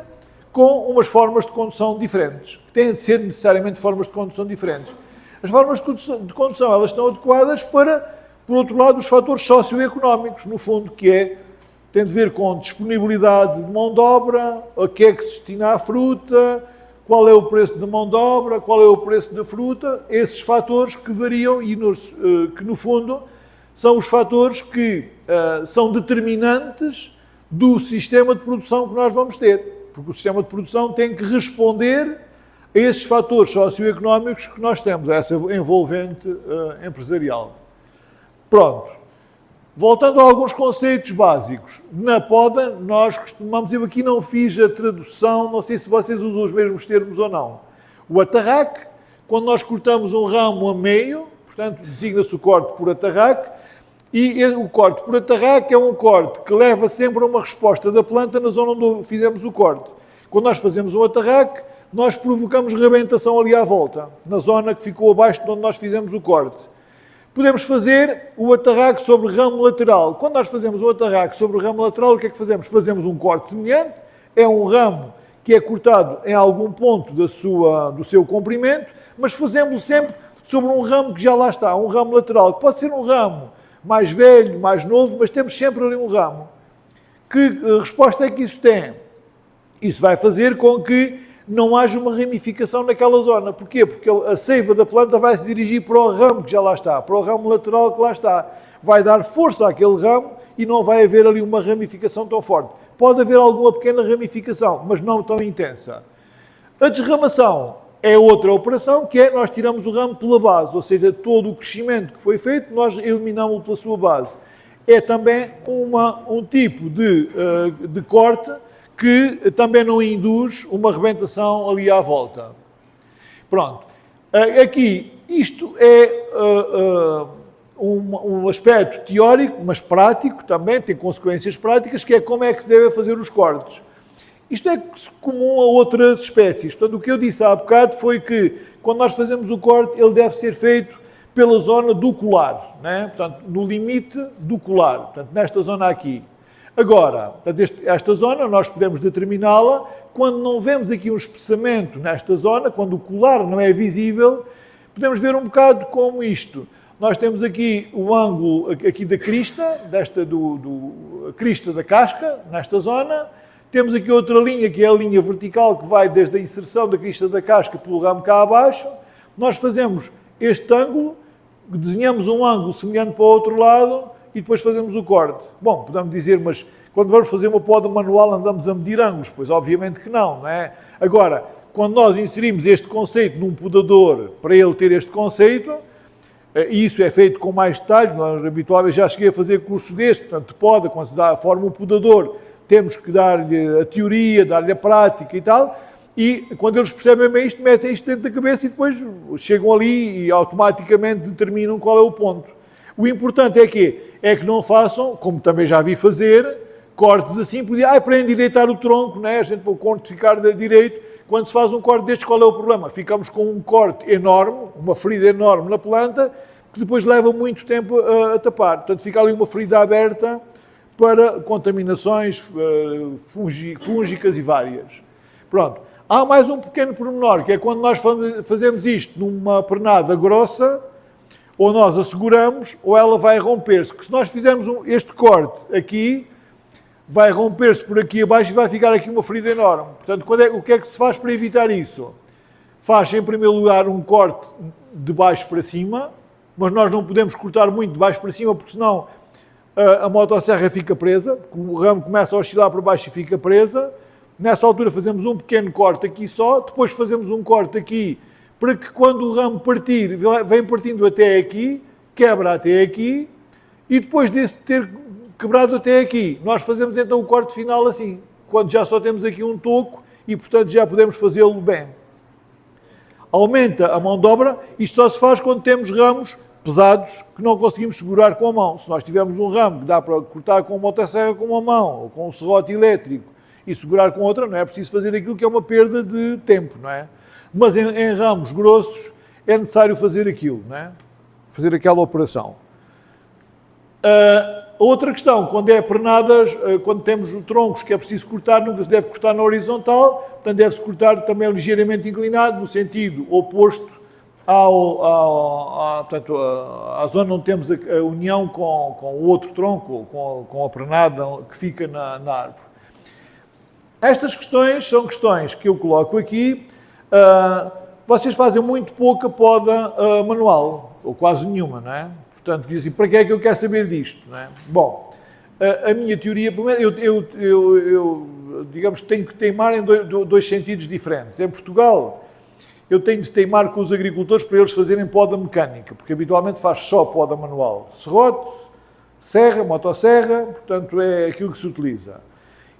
com umas formas de condução diferentes, que têm de ser necessariamente formas de condução diferentes. As formas de condução, elas estão adequadas para Por outro lado, os fatores socioeconómicos, no fundo, tem de ver com disponibilidade de mão de obra, a que é que se destina a fruta, qual é o preço da mão de obra, qual é o preço da fruta, esses fatores que variam e que, no fundo, são os fatores que são determinantes do sistema de produção que nós vamos ter. Porque o sistema de produção tem que responder a esses fatores socioeconómicos que nós temos, a essa envolvente empresarial. Pronto. Voltando a alguns conceitos básicos. Na poda, nós costumamos, eu aqui não fiz a tradução, não sei se vocês usam os mesmos termos ou não. O atarraque, quando nós cortamos um ramo a meio, portanto, designa-se o corte por atarraque, e o corte por atarraque é um corte que leva sempre a uma resposta da planta na zona onde fizemos o corte. Quando nós fazemos um atarraque, nós provocamos rebentação ali à volta, na zona que ficou abaixo de onde nós fizemos o corte. Podemos fazer o atarraque sobre ramo lateral. Quando nós fazemos o atarraque sobre o ramo lateral, o que é que fazemos? Fazemos um corte semelhante, é um ramo que é cortado em algum ponto do seu comprimento, mas fazemos sempre sobre um ramo que já lá está, um ramo lateral, que pode ser um ramo mais velho, mais novo, mas temos sempre ali um ramo. Que resposta é que isso tem? Isso vai fazer com que não haja uma ramificação naquela zona. Porquê? Porque a seiva da planta vai se dirigir para o ramo que já lá está, para o ramo lateral que lá está. Vai dar força àquele ramo e não vai haver ali uma ramificação tão forte. Pode haver alguma pequena ramificação, mas não tão intensa. A desramação é outra operação, que é nós tiramos o ramo pela base, ou seja, todo o crescimento que foi feito, nós eliminamos-o pela sua base. É também um tipo de corte que também não induz uma rebentação ali à volta. Pronto. Aqui, isto é um aspecto teórico, mas prático também, tem consequências práticas, que é como é que se deve fazer os cortes. Isto é comum a outras espécies. Portanto, o que eu disse há bocado foi que, quando nós fazemos o corte, ele deve ser feito pela zona do colar, né? Portanto, no limite do colar, portanto, nesta zona aqui. Agora, esta zona nós podemos determiná-la quando não vemos aqui um espessamento nesta zona, quando o colar não é visível, podemos ver um bocado como isto. Nós temos aqui o ângulo aqui da crista, a crista da casca, nesta zona. Temos aqui outra linha, que é a linha vertical, que vai desde a inserção da crista da casca pelo ramo cá abaixo. Nós fazemos este ângulo, desenhamos um ângulo semelhante para o outro lado e depois fazemos o corte. Bom, podemos dizer, mas quando vamos fazer uma poda manual andamos a medir ângulos? Pois obviamente que não, não é? Agora, quando nós inserimos este conceito num podador, para ele ter este conceito, e isso é feito com mais detalhe, nós habitualmente já cheguei a fazer curso deste, portanto, de poda, quando se forma um podador, temos que dar-lhe a teoria, dar-lhe a prática e tal, e quando eles percebem bem isto, metem isto dentro da cabeça e depois chegam ali e automaticamente determinam qual é o ponto. O importante é que não façam, como também já vi fazer, cortes assim, para endireitar o tronco, né? A gente para o corte ficar direito. Quando se faz um corte destes, qual é o problema? Ficamos com um corte enorme, uma ferida enorme na planta, que depois leva muito tempo a tapar. Portanto, fica ali uma ferida aberta para contaminações fúngicas e várias. Pronto. Há mais um pequeno pormenor, que é quando nós fazemos isto numa pernada grossa, ou nós asseguramos, ou ela vai romper-se. Se nós fizermos este corte aqui, vai romper-se por aqui abaixo e vai ficar aqui uma ferida enorme. Portanto, o que é que se faz para evitar isso? Faz, em primeiro lugar, um corte de baixo para cima, mas nós não podemos cortar muito de baixo para cima, porque senão a motosserra fica presa, o ramo começa a oscilar para baixo e fica presa. Nessa altura fazemos um pequeno corte aqui só, depois fazemos um corte aqui, para que quando o ramo partir, vem partindo até aqui, quebra até aqui, e depois desse ter quebrado até aqui, nós fazemos então o corte final assim, quando já só temos aqui um toco e, portanto, já podemos fazê-lo bem. Aumenta a mão de obra, isto só se faz quando temos ramos pesados que não conseguimos segurar com a mão. Se nós tivermos um ramo que dá para cortar com uma motosserra com uma mão, ou com um serrote elétrico, e segurar com outra, não é preciso fazer aquilo que é uma perda de tempo, não é? Mas em ramos grossos é necessário fazer aquilo, não é? Fazer aquela operação. Outra questão, quando é pernadas, quando temos troncos que é preciso cortar, nunca se deve cortar na horizontal, portanto deve-se cortar também ligeiramente inclinado, no sentido oposto portanto, à zona onde temos a união com o outro tronco, com a pernada que fica na árvore. Estas questões são questões que eu coloco aqui. Vocês fazem muito pouca poda manual, ou quase nenhuma, não é? Portanto, dizem, para que é que eu quero saber disto, não é? Bom, a minha teoria, primeiro, eu digamos que tenho que teimar em dois sentidos diferentes. Em Portugal, eu tenho de teimar com os agricultores para eles fazerem poda mecânica, porque habitualmente faz só poda manual. Serrote, serra, motosserra, portanto é aquilo que se utiliza.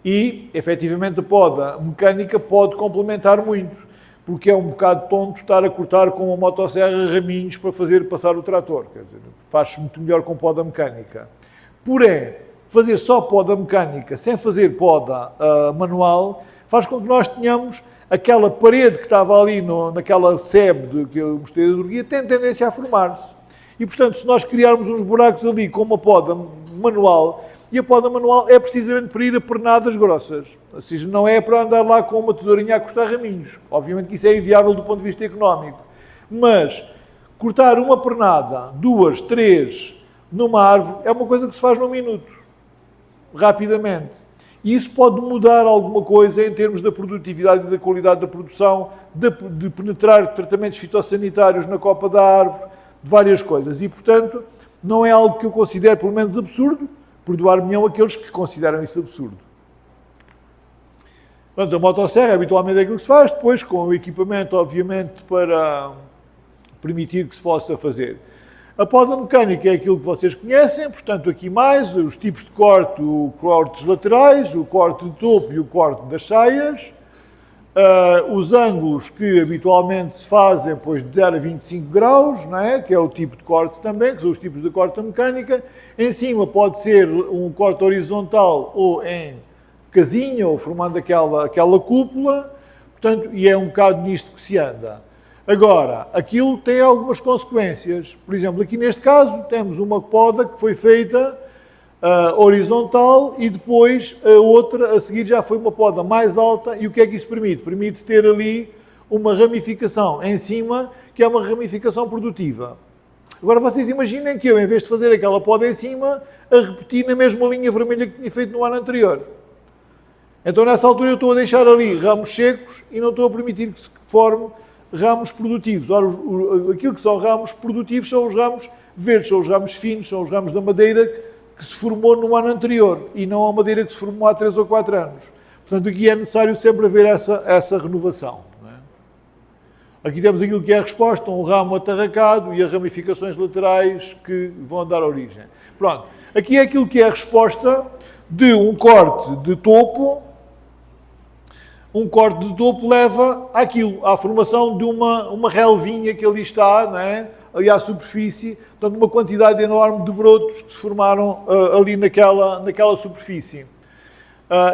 E, efetivamente, a poda mecânica pode complementar muito, porque é um bocado tonto estar a cortar com uma motosserra raminhos para fazer passar o trator. Quer dizer, faz muito melhor com poda mecânica. Porém, fazer só poda mecânica sem fazer poda manual faz com que nós tenhamos aquela parede que estava ali naquela sebe que eu mostrei da Turquia, tem tendência a formar-se. E, portanto, se nós criarmos uns buracos ali com uma poda manual, e a poda manual é precisamente para ir a pernadas grossas. Ou seja, não é para andar lá com uma tesourinha a cortar raminhos. Obviamente que isso é inviável do ponto de vista económico. Mas cortar uma pernada, 2, 3, numa árvore, é uma coisa que se faz num minuto. Rapidamente. E isso pode mudar alguma coisa em termos da produtividade e da qualidade da produção, de penetrar tratamentos fitossanitários na copa da árvore, de várias coisas. E, portanto, não é algo que eu considero, pelo menos, absurdo. Perdoar-me-ão aqueles que consideram isso absurdo. Portanto, a motosserra habitualmente é aquilo que se faz, depois com o equipamento, obviamente, para permitir que se possa fazer. A poda mecânica é aquilo que vocês conhecem, portanto, aqui mais os tipos de corte, o cortes laterais, o corte de topo e o corte das saias, os ângulos que habitualmente se fazem depois de 0 a 25 graus, não é? Que é o tipo de corte também, que são os tipos de corte mecânica. Em cima pode ser um corte horizontal ou em casinha, ou formando aquela cúpula, portanto, e é um bocado nisto que se anda. Agora, aquilo tem algumas consequências. Por exemplo, aqui neste caso temos uma poda que foi feita horizontal e depois a outra a seguir já foi uma poda mais alta. E o que é que isso permite? Permite ter ali uma ramificação em cima, que é uma ramificação produtiva. Agora vocês imaginem que eu, em vez de fazer aquela poda em cima, a repetir na mesma linha vermelha que tinha feito no ano anterior. Então nessa altura eu estou a deixar ali ramos secos e não estou a permitir que se forme ramos produtivos. Ora, aquilo que são ramos produtivos são os ramos verdes, são os ramos finos, são os ramos da madeira que se formou no ano anterior e não a madeira que se formou há 3 ou 4 anos. Portanto, aqui é necessário sempre haver essa renovação. Não é? Aqui temos aquilo que é a resposta, um ramo atarracado e as ramificações laterais que vão dar origem. Pronto. Aqui é aquilo que é a resposta de um corte de topo. Um corte de topo leva àquilo, à formação de uma relvinha que ali está, não é? Ali à superfície, portanto, uma quantidade enorme de brotos que se formaram ali naquela superfície.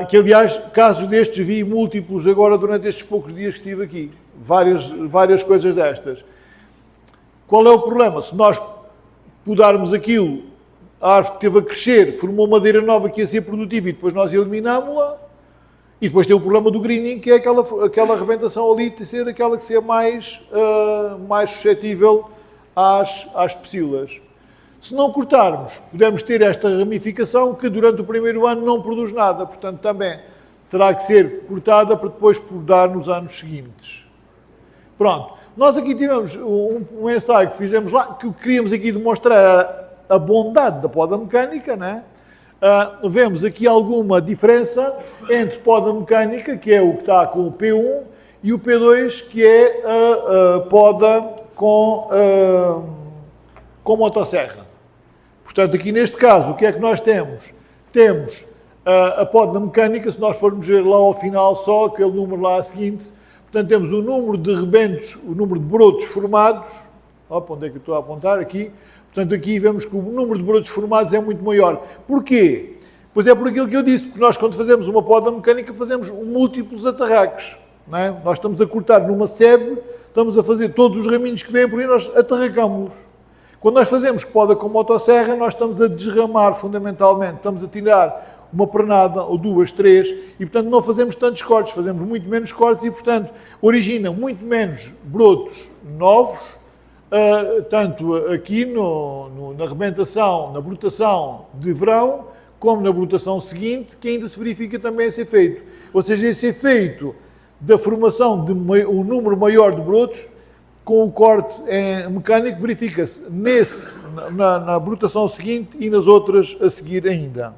Que, aliás, casos destes vi múltiplos agora durante estes poucos dias que estive aqui. Várias coisas destas. Qual é o problema? Se nós podarmos aquilo, a árvore que teve a crescer, formou madeira nova que ia ser produtiva e depois nós eliminámos-la, e depois tem o problema do greening, que é aquela arrebentação ali, ser aquela que seja mais suscetível às pecíolas. Se não cortarmos, podemos ter esta ramificação que durante o primeiro ano não produz nada, portanto também terá que ser cortada para depois podar nos anos seguintes. Pronto, nós aqui tivemos um ensaio que fizemos lá, que queríamos aqui demonstrar a bondade da poda mecânica, não é? Vemos aqui alguma diferença entre poda mecânica, que é o que está com o P1, e o P2, que é a poda com motosserra. Portanto, aqui neste caso, o que é que nós temos? Temos a poda mecânica, se nós formos ver lá ao final só, aquele número lá a seguinte, portanto, temos o número de rebentos, o número de brotos formados, opa, onde é que eu estou a apontar? Aqui. Portanto, aqui vemos que o número de brotos formados é muito maior. Porquê? Pois é por aquilo que eu disse, porque nós quando fazemos uma poda mecânica fazemos múltiplos atarracos. Não é? Nós estamos a cortar numa sebe, estamos a fazer todos os raminhos que vêm por aí, nós atarracamos-los. Quando nós fazemos poda com motosserra, nós estamos a desramar fundamentalmente, estamos a tirar uma pernada, ou 2, 3, e portanto não fazemos tantos cortes, fazemos muito menos cortes e portanto origina muito menos brotos novos, tanto aqui na rebentação, na brotação de verão, como na brotação seguinte, que ainda se verifica também esse efeito. Ou seja, esse efeito da formação de um número maior de brotos, com o corte mecânico, verifica-se na brotação seguinte e nas outras a seguir ainda.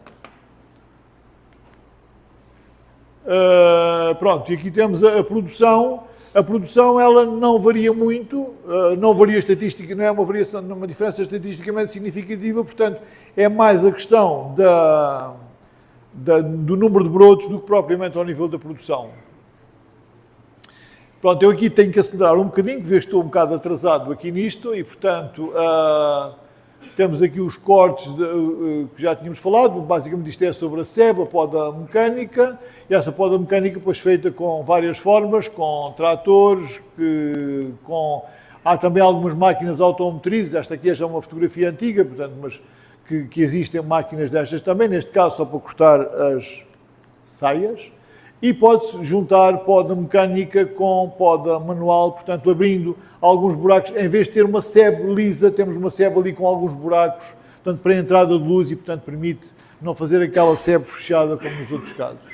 Pronto, e aqui temos a produção. A produção, ela não varia muito, não varia estatística, não é uma diferença estatisticamente significativa, portanto, é mais a questão do número de brotos do que propriamente ao nível da produção. Pronto, eu aqui tenho que acelerar um bocadinho, porque estou um bocado atrasado aqui nisto, e, portanto, temos aqui os cortes que já tínhamos falado. Basicamente isto é sobre a SEB, a poda mecânica, e essa poda mecânica depois feita com várias formas, com tratores, há também algumas máquinas automotrizes. Esta aqui é já uma fotografia antiga, portanto, mas que existem máquinas destas também, neste caso só para cortar as saias. E pode-se juntar poda mecânica com poda manual, portanto, abrindo alguns buracos. Em vez de ter uma SEB lisa, temos uma SEB ali com alguns buracos, portanto, para a entrada de luz e, portanto, permite não fazer aquela SEB fechada como nos outros casos.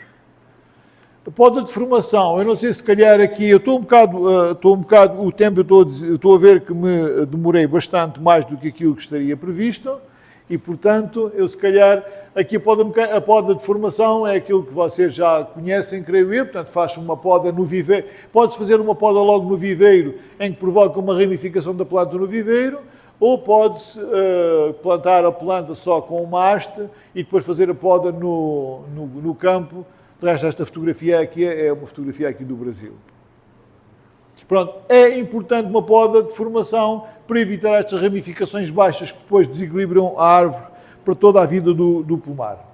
A poda de formação, eu não sei se calhar aqui, eu estou um bocado, o tempo eu estou a ver que me demorei bastante mais do que aquilo que estaria previsto, e, portanto, eu se calhar, aqui a poda de formação é aquilo que vocês já conhecem, creio eu, portanto, faz-se uma poda no viveiro. Pode-se fazer uma poda logo no viveiro, em que provoca uma ramificação da planta no viveiro, ou pode-se plantar a planta só com uma haste e depois fazer a poda no campo. De resto, esta fotografia aqui é uma fotografia aqui do Brasil. Pronto, é importante uma poda de formação para evitar estas ramificações baixas que depois desequilibram a árvore para toda a vida do pomar.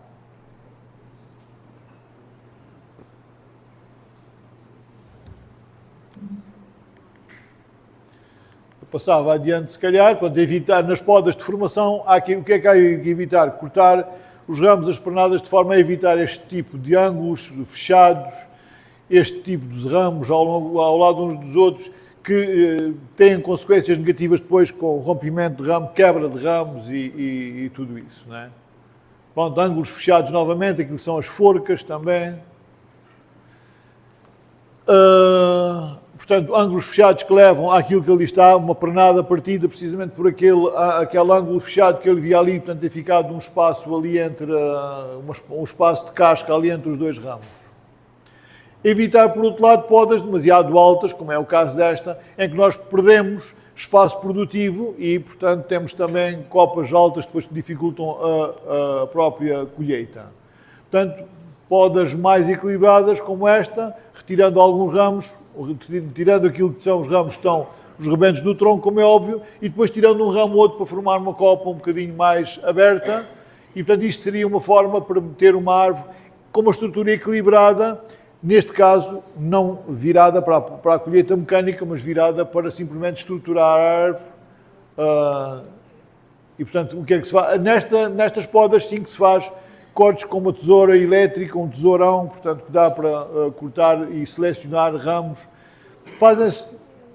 Eu passava adiante, se calhar, para evitar nas podas de formação, o que é que há que evitar? Cortar os ramos, as pernadas, de forma a evitar este tipo de ângulos fechados, este tipo de ramos ao lado uns dos outros, que têm consequências negativas depois com o rompimento de ramo, quebra de ramos e tudo isso, não é? Pronto, ângulos fechados novamente, aquilo que são as forcas também. Portanto, ângulos fechados que levam àquilo que ali está, uma pernada partida precisamente por aquele ângulo fechado que ele via ali, portanto, ter ficado um espaço ali entre, um espaço de casca ali entre os dois ramos. Evitar, por outro lado, podas demasiado altas, como é o caso desta, em que nós perdemos espaço produtivo e, portanto, temos também copas altas depois que dificultam a própria colheita. Portanto, podas mais equilibradas como esta, retirando alguns ramos, tirando aquilo que são os ramos que estão os rebentos do tronco, como é óbvio, e depois tirando um ramo ou outro para formar uma copa um bocadinho mais aberta. E, portanto, isto seria uma forma para ter uma árvore com uma estrutura equilibrada, neste caso, não virada para a colheita mecânica, mas virada para simplesmente estruturar a árvore. E, portanto, o que é que se faz? Nestas podas, sim, que se faz cortes com uma tesoura elétrica, um tesourão, portanto, que dá para cortar e selecionar ramos. Fazem-se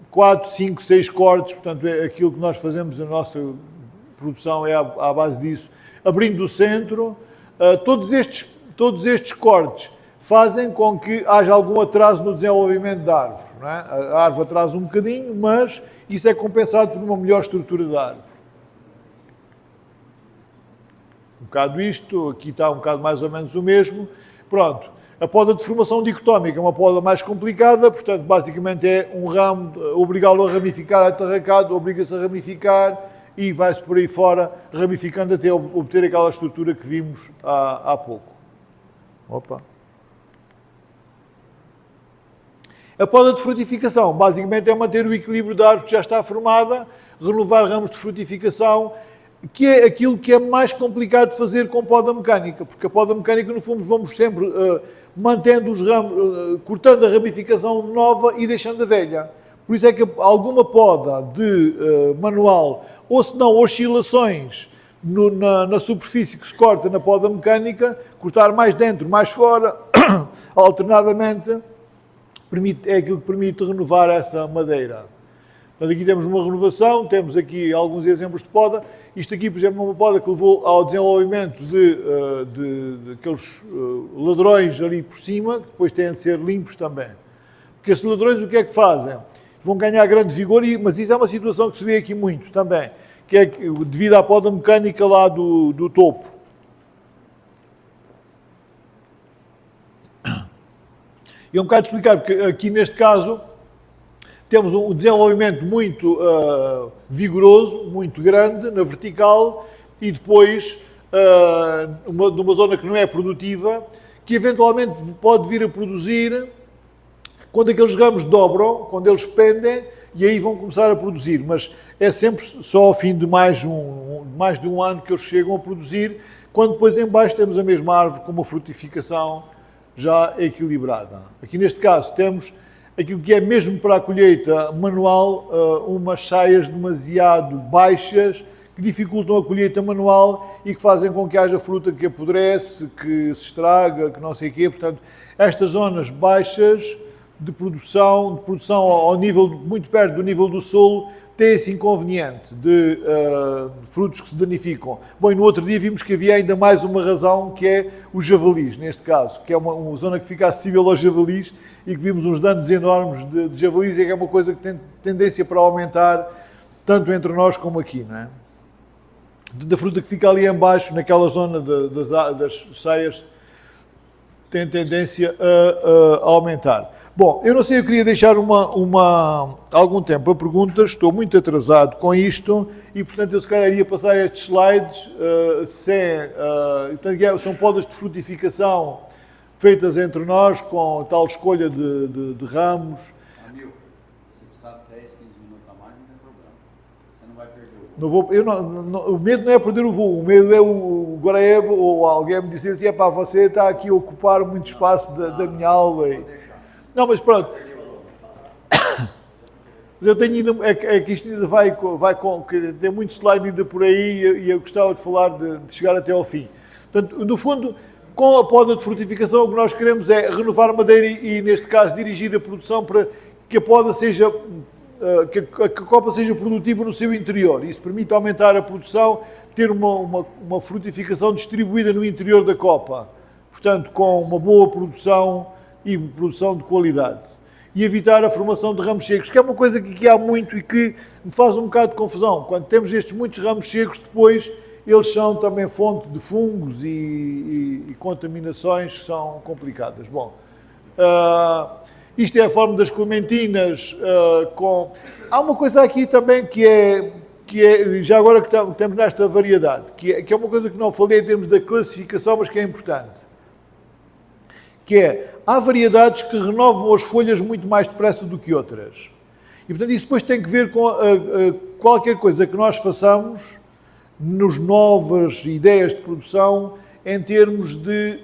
4, 5, 6 cortes, portanto, é aquilo que nós fazemos, a nossa produção é à base disso. Abrindo o centro, todos estes cortes fazem com que haja algum atraso no desenvolvimento da árvore. Não é? A árvore atrasa um bocadinho, mas isso é compensado por uma melhor estrutura da árvore. Um bocado isto, aqui está um bocado mais ou menos o mesmo. Pronto, a poda de formação dicotómica é uma poda mais complicada, portanto, basicamente é um ramo, obrigá-lo a ramificar atarracado, obriga-se a ramificar e vai-se por aí fora, ramificando até obter aquela estrutura que vimos há pouco. Opa! A poda de frutificação, basicamente, é manter o equilíbrio da árvore que já está formada, renovar ramos de frutificação, que é aquilo que é mais complicado de fazer com poda mecânica, porque a poda mecânica, no fundo, vamos sempre mantendo os ramos, cortando a ramificação nova e deixando a velha. Por isso é que alguma poda de manual, ou se não, oscilações na superfície que se corta na poda mecânica, cortar mais dentro, mais fora, alternadamente, é aquilo que permite renovar essa madeira. Portanto, aqui temos uma renovação, temos aqui alguns exemplos de poda. Isto aqui, por exemplo, é uma poda que levou ao desenvolvimento de aqueles ladrões ali por cima, que depois têm de ser limpos também. Porque esses ladrões o que é que fazem? Vão ganhar grande vigor, mas isso é uma situação que se vê aqui muito também, que é devido à poda mecânica lá do topo. E é um bocado de explicar, porque aqui neste caso temos um desenvolvimento muito vigoroso, muito grande, na vertical, e depois numa zona que não é produtiva, que eventualmente pode vir a produzir quando aqueles ramos dobram, quando eles pendem, e aí vão começar a produzir. Mas é sempre só ao fim de mais de um ano que eles chegam a produzir, quando depois em baixo temos a mesma árvore com uma frutificação já equilibrada. Aqui neste caso temos aquilo que é mesmo para a colheita manual, umas saias demasiado baixas que dificultam a colheita manual e que fazem com que haja fruta que apodrece, que se estraga, que não sei o quê. Portanto, estas zonas baixas de produção ao nível, muito perto do nível do solo, tem esse inconveniente de frutos que se danificam. Bom, e no outro dia vimos que havia ainda mais uma razão, que é os javalis, neste caso, que é uma zona que fica acessível aos javalis e que vimos uns danos enormes de javalis e que é uma coisa que tem tendência para aumentar, tanto entre nós como aqui, não é? Da fruta que fica ali em baixo, naquela zona das saias, tem tendência a aumentar. Bom, eu não sei, eu queria deixar algum tempo a perguntas, estou muito atrasado com isto e, portanto, eu se calhar iria passar estes slides portanto, são podas de frutificação feitas entre nós com tal escolha de ramos. Amigo, se precisar de 10, 15 minutos a mais, não tem problema. Você não vai perder o voo. O medo não é perder o voo, o medo é o Goraebo ou alguém me dizer assim, você está aqui a ocupar muito espaço da minha aula. Não, mas pronto. Mas eu tenho ainda, é que isto ainda vai tem muito slide ainda por aí e eu gostava de falar, de chegar até ao fim. Portanto, no fundo, com a poda de frutificação, o que nós queremos é renovar a madeira e neste caso, dirigir a produção para que a poda seja, que a copa seja produtiva no seu interior. Isso permite aumentar a produção, ter uma frutificação distribuída no interior da copa. Portanto, com uma boa produção e produção de qualidade. E evitar a formação de ramos secos, que é uma coisa que aqui há muito e que me faz um bocado de confusão. Quando temos estes muitos ramos secos, depois eles são também fonte de fungos e contaminações que são complicadas. Bom, isto é a forma das clementinas. Há uma coisa aqui também que é já agora que temos nesta variedade, que é uma coisa que não falei em termos da classificação, mas que é importante. Que é, há variedades que renovam as folhas muito mais depressa do que outras. E, portanto, isso depois tem que ver com qualquer coisa que nós façamos nos novas ideias de produção em termos de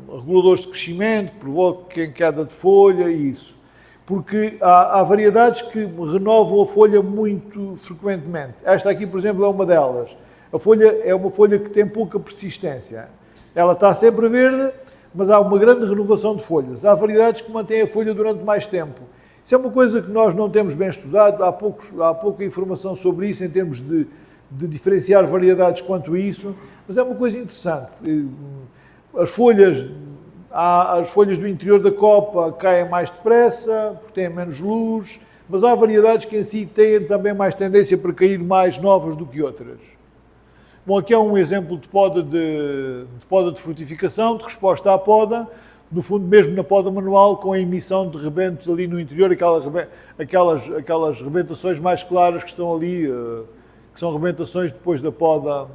reguladores de crescimento, que provoquem queda de folha e isso. Porque há variedades que renovam a folha muito frequentemente. Esta aqui, por exemplo, é uma delas. A folha é uma folha que tem pouca persistência. Ela está sempre verde, mas há uma grande renovação de folhas. Há variedades que mantêm a folha durante mais tempo. Isso é uma coisa que nós não temos bem estudado, há pouca informação sobre isso em termos de diferenciar variedades quanto a isso, mas é uma coisa interessante. As folhas do interior da copa caem mais depressa, porque têm menos luz, mas há variedades que em si têm também mais tendência para cair mais novas do que outras. Bom, aqui é um exemplo de poda de frutificação, de resposta à poda, no fundo mesmo na poda manual, com a emissão de rebentos ali no interior, aquelas rebentações mais claras que estão ali, que são rebentações depois da poda.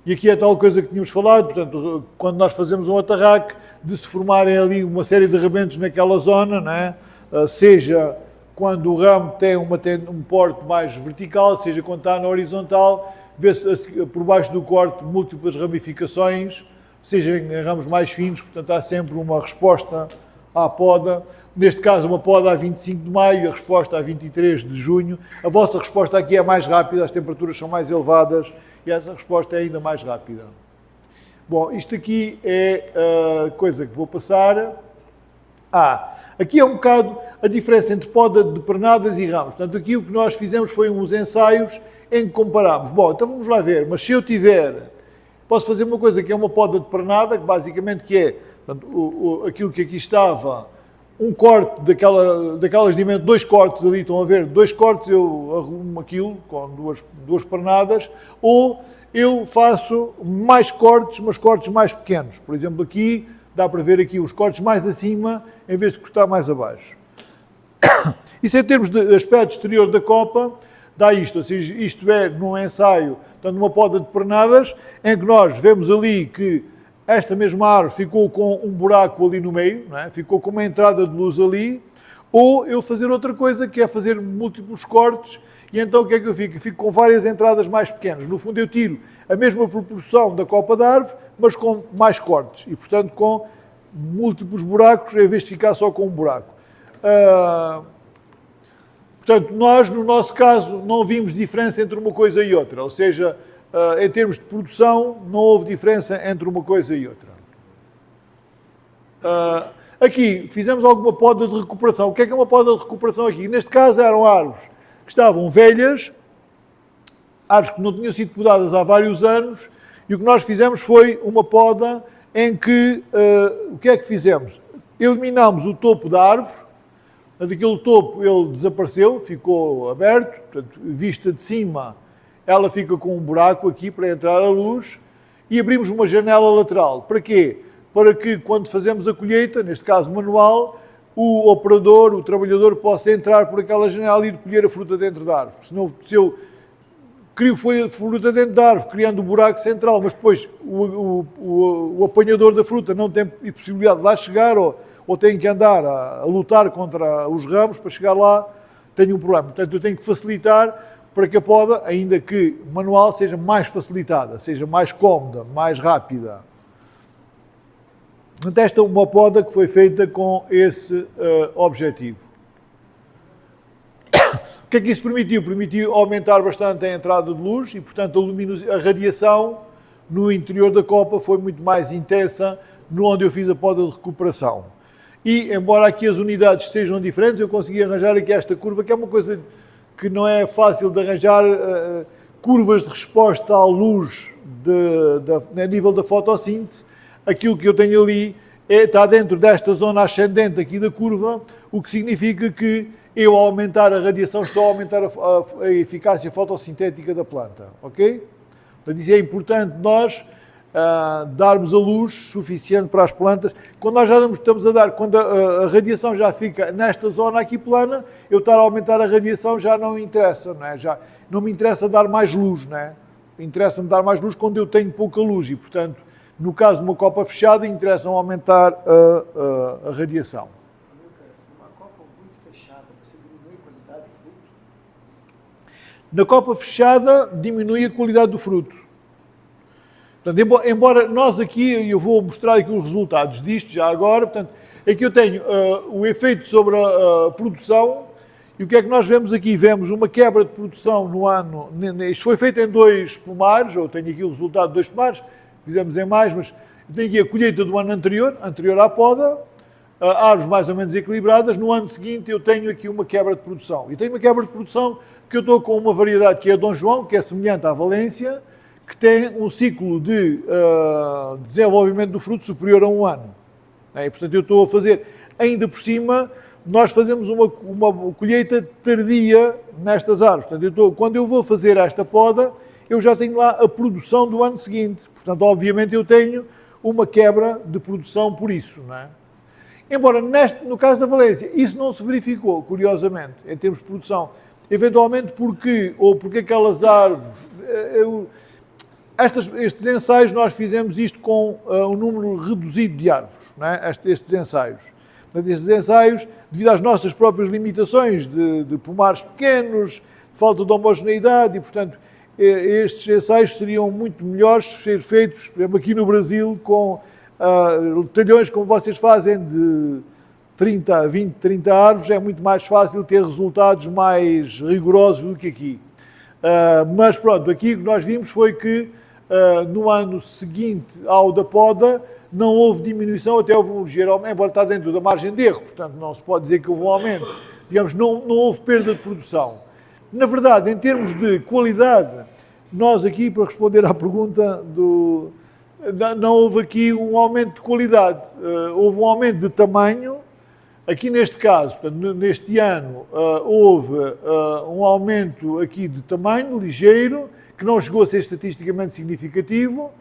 E aqui é tal coisa que tínhamos falado, portanto, quando nós fazemos um atarraque, de se formarem ali uma série de rebentos naquela zona, não é? Seja quando o ramo tem um porte mais vertical, seja quando está na horizontal, vê-se por baixo do corte múltiplas ramificações, seja em ramos mais finos, portanto há sempre uma resposta à poda. Neste caso, uma poda a 25 de maio, a resposta a 23 de junho. A vossa resposta aqui é mais rápida, as temperaturas são mais elevadas e essa resposta é ainda mais rápida. Bom, isto aqui é a coisa que vou passar. Aqui é um bocado a diferença entre poda de pernadas e ramos. Portanto, aqui o que nós fizemos foi uns ensaios em que comparámos. Bom, então vamos lá ver, mas se eu tiver, posso fazer uma coisa que é uma poda de pernada, que basicamente que é, portanto, aquilo que aqui estava, um corte daquelas dimensões, 2 cortes ali, estão a ver, 2 cortes, eu arrumo aquilo com duas pernadas, ou eu faço mais cortes, mas cortes mais pequenos. Por exemplo, aqui, dá para ver aqui os cortes mais acima, em vez de cortar mais abaixo. Isso em termos de aspecto exterior da copa, dá isto, ou seja, isto é num ensaio, portanto, numa poda de pernadas, em que nós vemos ali que esta mesma árvore ficou com um buraco ali no meio, não é? Ficou com uma entrada de luz ali, ou eu fazer outra coisa, que é fazer múltiplos cortes, e então o que é que eu fico? Eu fico com várias entradas mais pequenas. No fundo eu tiro a mesma proporção da copa da árvore, mas com mais cortes, e portanto com múltiplos buracos, em vez de ficar só com um buraco. Portanto, nós, no nosso caso, não vimos diferença entre uma coisa e outra, ou seja, em termos de produção, não houve diferença entre uma coisa e outra. Aqui, fizemos alguma poda de recuperação. O que é uma poda de recuperação aqui? Neste caso, eram árvores que estavam velhas, árvores que não tinham sido podadas há vários anos, e o que nós fizemos foi uma poda em que, o que é que fizemos? Eliminámos o topo da árvore, daquele topo ele desapareceu, ficou aberto, portanto, vista de cima, ela fica com um buraco aqui para entrar a luz, e abrimos uma janela lateral. Para quê? Para que, quando fazemos a colheita, neste caso manual, o operador, o trabalhador, possa entrar por aquela janela e colher a fruta dentro da árvore. Senão, se eu crio fruta dentro da árvore, criando o buraco central, mas depois o apanhador da fruta não tem possibilidade de lá chegar, ou tem que andar a lutar contra os ramos para chegar lá, tenho um problema. Portanto, eu tenho que facilitar para que a poda, ainda que manual, seja mais facilitada, seja mais cómoda, mais rápida. Portanto, esta é uma poda que foi feita com esse objetivo. O que é que isso permitiu? Permitiu aumentar bastante a entrada de luz e, portanto, a radiação no interior da copa foi muito mais intensa no onde eu fiz a poda de recuperação. E, embora aqui as unidades sejam diferentes, eu consegui arranjar aqui esta curva, que é uma coisa que não é fácil de arranjar, curvas de resposta à luz a nível da fotossíntese. Aquilo que eu tenho ali está dentro desta zona ascendente aqui da curva, o que significa que eu, ao aumentar a radiação, estou a aumentar a eficácia fotossintética da planta, ok? Portanto, isso é importante nós darmos a luz suficiente para as plantas. Quando nós já estamos a dar, quando a radiação já fica nesta zona aqui plana, eu estar a aumentar a radiação já não interessa, não é? Já não me interessa dar mais luz, não é? Interessa-me dar mais luz quando eu tenho pouca luz e, portanto, no caso de uma copa fechada, interessa-me aumentar a radiação. Uma copa muito fechada, você diminui a qualidade do fruto? Na copa fechada, diminui a qualidade do fruto. Portanto, embora nós aqui, eu vou mostrar aqui os resultados disto já agora, portanto, aqui eu tenho o efeito sobre a produção, e o que é que nós vemos aqui? Vemos uma quebra de produção no ano, isto foi feito em 2 pomares, eu tenho aqui o resultado de 2 pomares, fizemos em mais, mas eu tenho aqui a colheita do ano anterior à poda, árvores mais ou menos equilibradas, no ano seguinte eu tenho aqui uma quebra de produção. E tenho uma quebra de produção porque eu estou com uma variedade que é a Dom João, que é semelhante à Valência, que tem um ciclo de desenvolvimento do fruto superior a 1 ano. E, portanto, eu estou a fazer, ainda por cima, nós fazemos uma colheita tardia nestas árvores. Portanto, quando eu vou fazer esta poda, eu já tenho lá a produção do ano seguinte. Portanto, obviamente, eu tenho uma quebra de produção por isso, não é? Embora, no caso da Valência, isso não se verificou, curiosamente, em termos de produção. Eventualmente porque aquelas árvores... Estes ensaios, nós fizemos isto com um número reduzido de árvores, não é? Estes ensaios. Portanto, estes ensaios, devido às nossas próprias limitações de pomares pequenos, de falta de homogeneidade, e, portanto, estes ensaios seriam muito melhores ser feitos, por exemplo, aqui no Brasil, com talhões como vocês fazem de 20, 30 árvores, é muito mais fácil ter resultados mais rigorosos do que aqui. Mas pronto, aqui o que nós vimos foi que no ano seguinte ao da poda, não houve diminuição, até houve um ligeiro aumento, embora está dentro da margem de erro, portanto não se pode dizer que houve um aumento. Digamos, não houve perda de produção. Na verdade, em termos de qualidade, nós aqui, para responder à pergunta não houve aqui um aumento de qualidade, houve um aumento de tamanho. Aqui neste caso, portanto, neste ano, houve um aumento aqui de tamanho ligeiro, que não chegou a ser estatisticamente significativo.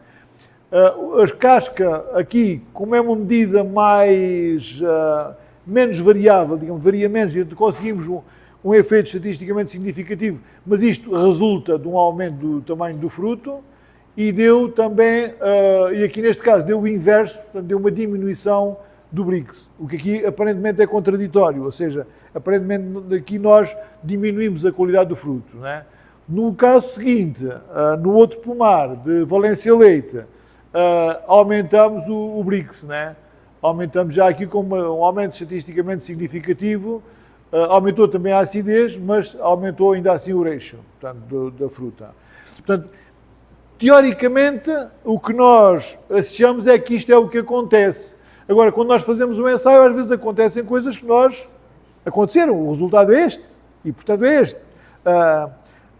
A casca aqui, como é uma medida menos variável, digamos, varia menos, e conseguimos um efeito estatisticamente significativo, mas isto resulta de um aumento do tamanho do fruto e deu também, e aqui neste caso deu o inverso, portanto, deu uma diminuição do BRICS, o que aqui aparentemente é contraditório, ou seja, aparentemente aqui nós diminuímos a qualidade do fruto, não é? No caso seguinte, no outro pomar de Valência Leite, aumentamos o BRICS, não é? Aumentamos já aqui com um aumento estatisticamente significativo, aumentou também a acidez, mas aumentou ainda assim o ratio, portanto, da fruta. Portanto, teoricamente, o que nós achamos é que isto é o que acontece. Agora, quando nós fazemos um ensaio, às vezes acontecem coisas que aconteceram, o resultado é este, e portanto é este.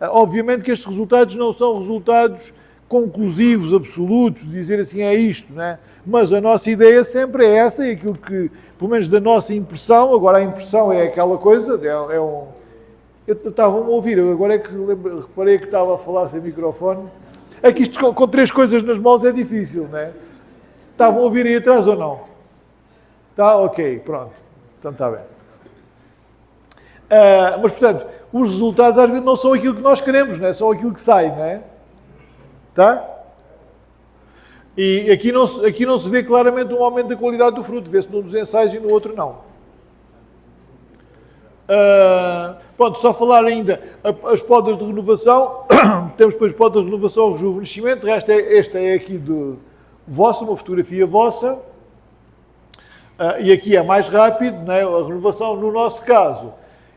Obviamente que estes resultados não são resultados conclusivos, absolutos, de dizer assim é isto, não é? Mas a nossa ideia sempre é essa, e aquilo que, pelo menos da nossa impressão, agora a impressão é aquela coisa, eu estava-me a ouvir, agora é que reparei que estava a falar sem microfone, é que isto com 3 coisas nas mãos é difícil, não é? Estavam a ouvir aí atrás ou não? Está? Ok, pronto, então está bem. Mas, portanto, os resultados às vezes não são aquilo que nós queremos, não é? São aquilo que sai, não é? Tá? E aqui não se vê claramente um aumento da qualidade do fruto, vê-se num dos ensaios e no outro não. Pronto, só falar ainda as podas de renovação, temos depois podas de renovação e rejuvenescimento, esta é aqui vossa, uma fotografia vossa, e aqui é mais rápido, não é? A renovação no nosso caso,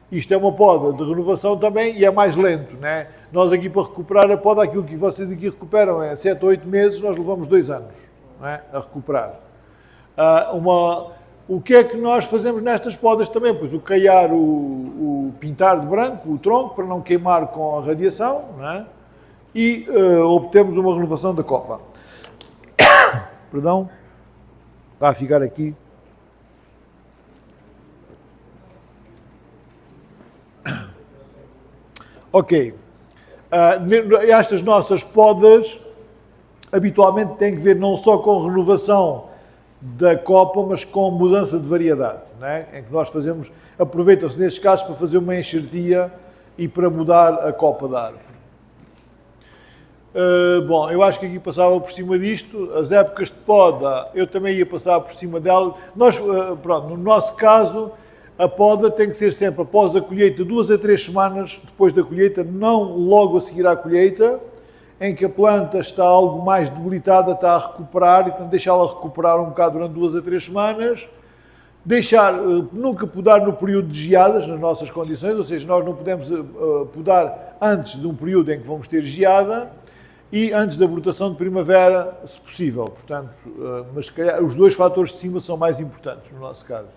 isto é uma poda de renovação também e é mais lento, não é? Nós aqui para recuperar a poda, aquilo que vocês aqui recuperam é 7 ou 8 meses, nós levamos 2 anos, não é? A recuperar. O que é que nós fazemos nestas podas também? Pois o caiar, o pintar de branco, o tronco, para não queimar com a radiação, não é? E obtemos uma renovação da copa. Perdão, está a ficar aqui. Ok. Estas nossas podas habitualmente têm que ver não só com renovação da copa, mas com mudança de variedade, não é? Em que nós aproveitam-se nestes casos para fazer uma enxertia e para mudar a copa da árvore. Bom, eu acho que aqui passava por cima disto, as épocas de poda, eu também ia passar por cima dela. Pronto, no nosso caso, a poda tem que ser sempre após a colheita, 2 a 3 semanas depois da colheita, não logo a seguir à colheita, em que a planta está algo mais debilitada, está a recuperar, e portanto deixá-la recuperar um bocado durante 2 a 3 semanas, nunca podar no período de geadas, nas nossas condições, ou seja, nós não podemos podar antes de um período em que vamos ter geada, e antes da brotação de primavera, se possível. Portanto, mas se calhar os 2 fatores de cima são mais importantes no nosso caso.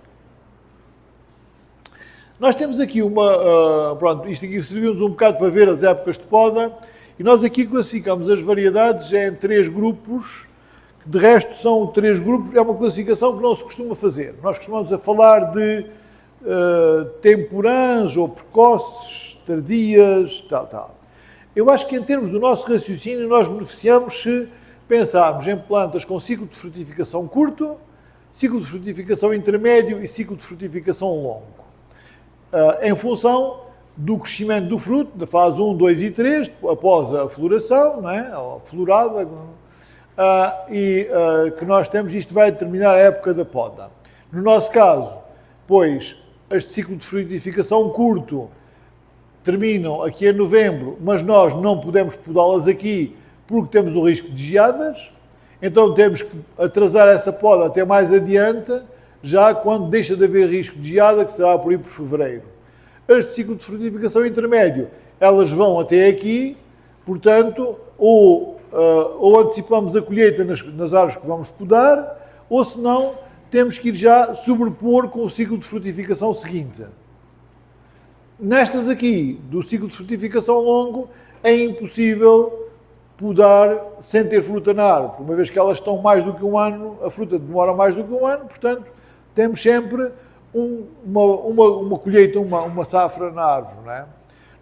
Nós temos aqui pronto, isto aqui serviu-nos um bocado para ver as épocas de poda, e nós aqui classificamos as variedades em 3 grupos, que de resto são 3 grupos, é uma classificação que não se costuma fazer. Nós costumamos a falar de temporãs ou precoces, tardias, tal. Eu acho que em termos do nosso raciocínio nós beneficiamos se pensarmos em plantas com ciclo de frutificação curto, ciclo de frutificação intermédio e ciclo de frutificação longo. Em função do crescimento do fruto, da fase 1, 2 e 3, após a floração, não é? A florada, que nós temos, isto vai determinar a época da poda. No nosso caso, pois, este ciclo de frutificação curto terminam aqui em novembro, mas nós não podemos podá-las aqui porque temos o risco de geadas, então temos que atrasar essa poda até mais adiante, já quando deixa de haver risco de geada, que será por aí por fevereiro. Este ciclo de frutificação intermédio, elas vão até aqui, portanto, ou antecipamos a colheita nas árvores que vamos podar, ou se não, temos que ir já sobrepor com o ciclo de frutificação seguinte. Nestas aqui, do ciclo de frutificação longo, é impossível podar sem ter fruta na árvore. Uma vez que elas estão mais do que um ano, a fruta demora mais do que um ano, portanto, temos sempre uma colheita, uma safra na árvore. Não é?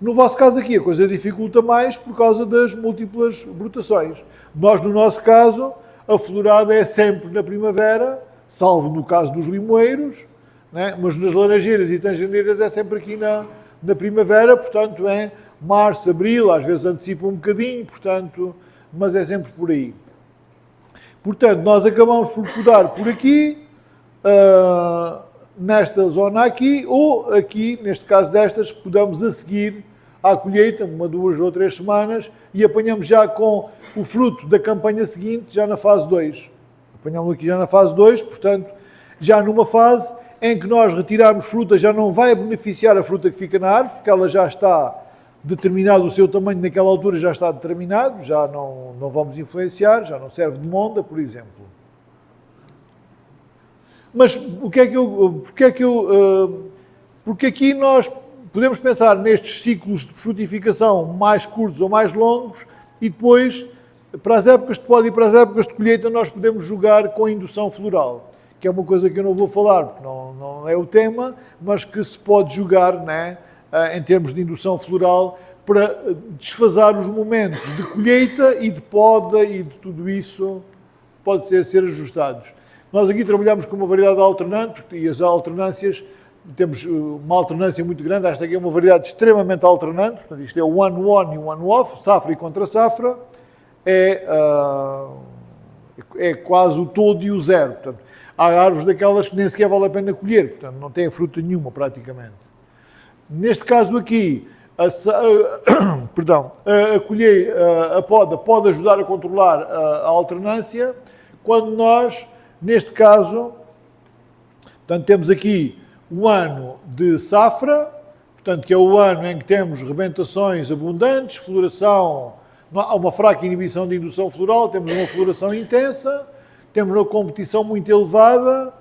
No vosso caso aqui, a coisa dificulta mais por causa das múltiplas brotações. Nós, no nosso caso, a florada é sempre na primavera, salvo no caso dos limoeiros, né? Mas nas laranjeiras e tangeneiras é sempre aqui na primavera, portanto é março, abril, às vezes antecipa um bocadinho, portanto, mas é sempre por aí. Portanto, nós acabamos por podar por aqui, nesta zona aqui, ou aqui, neste caso destas, podamos a seguir à colheita, 1, 2 ou 3 semanas, e apanhamos já com o fruto da campanha seguinte, já na fase 2. Apanhamos aqui já na fase 2, portanto, já numa fase em que nós retirarmos fruta, já não vai beneficiar a fruta que fica na árvore, porque ela já está determinado, o seu tamanho naquela altura já está determinado, já não vamos influenciar, já não serve de monda, por exemplo. Mas porque aqui nós podemos pensar nestes ciclos de frutificação mais curtos ou mais longos e depois, para as épocas de poda e para as épocas de colheita, nós podemos jogar com a indução floral, que é uma coisa que eu não vou falar, porque não é o tema, mas que se pode jogar, né, em termos de indução floral, para desfasar os momentos de colheita e de poda e de tudo isso pode ser ajustados. Nós aqui trabalhamos com uma variedade alternante e as alternâncias, temos uma alternância muito grande, esta aqui é uma variedade extremamente alternante, portanto isto é o one-on e o one-off, safra e contra-safra, é quase o todo e o zero. Portanto, há árvores daquelas que nem sequer vale a pena colher, portanto não têm fruta nenhuma praticamente. Neste caso aqui, a poda pode ajudar a controlar a alternância, quando nós, neste caso, portanto, temos aqui um ano de safra, portanto, que é o ano em que temos rebentações abundantes, floração, há uma fraca inibição de indução floral, temos uma floração intensa, temos uma competição muito elevada,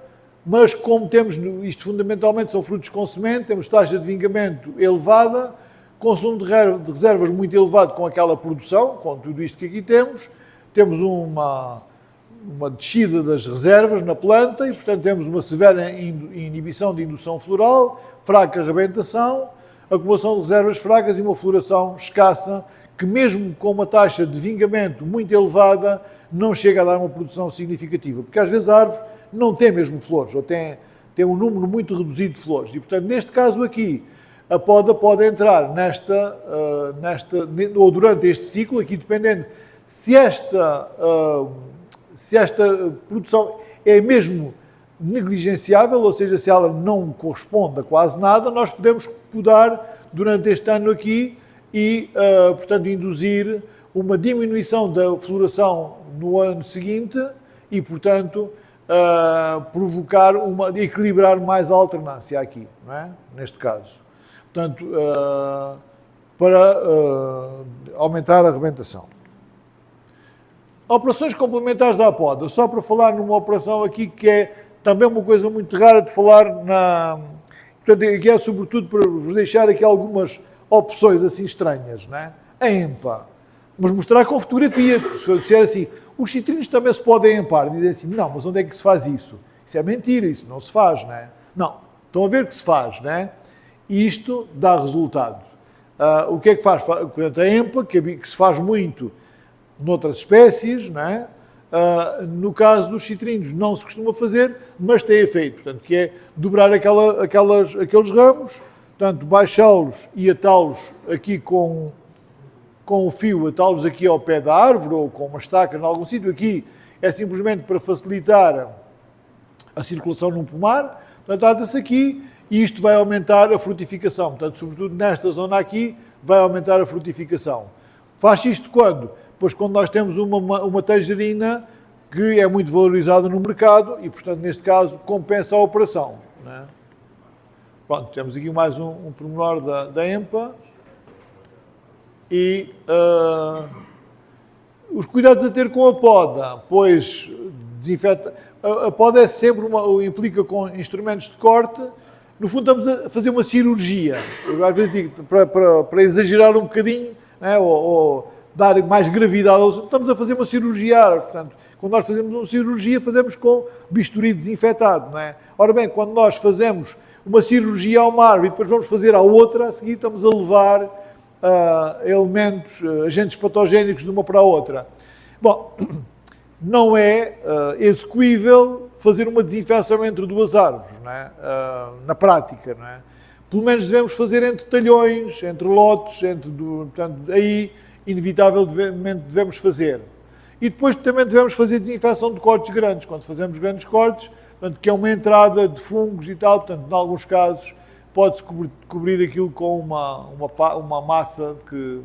mas como temos, isto fundamentalmente são frutos com semente, temos taxa de vingamento elevada, consumo de reservas muito elevado com aquela produção, com tudo isto que aqui temos uma descida das reservas na planta e, portanto, temos uma severa inibição de indução floral, fraca rebentação, acumulação de reservas fracas e uma floração escassa, que mesmo com uma taxa de vingamento muito elevada, não chega a dar uma produção significativa, porque às vezes a árvore não tem mesmo flores, ou tem um número muito reduzido de flores. E, portanto, neste caso aqui, a poda pode entrar ou durante este ciclo, aqui dependendo se esta produção é mesmo negligenciável, ou seja, se ela não corresponde a quase nada, nós podemos podar durante este ano aqui e, portanto, induzir uma diminuição da floração no ano seguinte e, portanto, equilibrar mais a alternância aqui, não é? Neste caso. Portanto, para aumentar a rebentação. Operações complementares à poda, só para falar numa operação aqui que é também uma coisa muito rara de falar portanto, aqui é sobretudo para vos deixar aqui algumas opções assim estranhas, não é? A EMPA. Mas mostrar com fotografia, se eu disser assim, os citrinos também se podem empar, dizem assim, não, mas onde é que se faz isso? Isso é mentira, isso não se faz, não é? Não, estão a ver que se faz, não é? E isto dá resultado. O que é que faz? Portanto, a EMPA, que se faz muito noutras espécies, não é? No caso dos citrinos não se costuma fazer, mas tem efeito, portanto, que é dobrar aqueles ramos, portanto, baixá-los e atá-los aqui com o fio, atá-los aqui ao pé da árvore ou com uma estaca em algum sítio. Aqui é simplesmente para facilitar a circulação no pomar, portanto, ata-se aqui e isto vai aumentar a frutificação, portanto, sobretudo nesta zona aqui, vai aumentar a frutificação. Faz isto quando? Pois quando nós temos uma tangerina que é muito valorizada no mercado e, portanto, neste caso, compensa a operação. Não é? Pronto, temos aqui mais um pormenor da EMPA. E os cuidados a ter com a poda, pois desinfeta. A poda é sempre implica com instrumentos de corte. No fundo, estamos a fazer uma cirurgia. Eu às vezes digo, para exagerar um bocadinho, né, ou dar mais gravidade ao assunto, estamos a fazer uma cirurgia. Portanto, quando nós fazemos uma cirurgia, fazemos com bisturi desinfetado. Não é? Ora bem, quando nós fazemos uma cirurgia a uma árvore e depois vamos fazer a outra, a seguir estamos a levar elementos, agentes patogénicos de uma para a outra. Bom, não é execuível fazer uma desinfecção entre duas árvores, não é? Na prática, não é? Pelo menos devemos fazer entre talhões, entre lotes, portanto, aí inevitavelmente devemos fazer. E depois também devemos fazer desinfecção de cortes grandes, quando fazemos grandes cortes, portanto, que é uma entrada de fungos e tal, portanto, em alguns casos pode-se cobrir aquilo com uma massa que...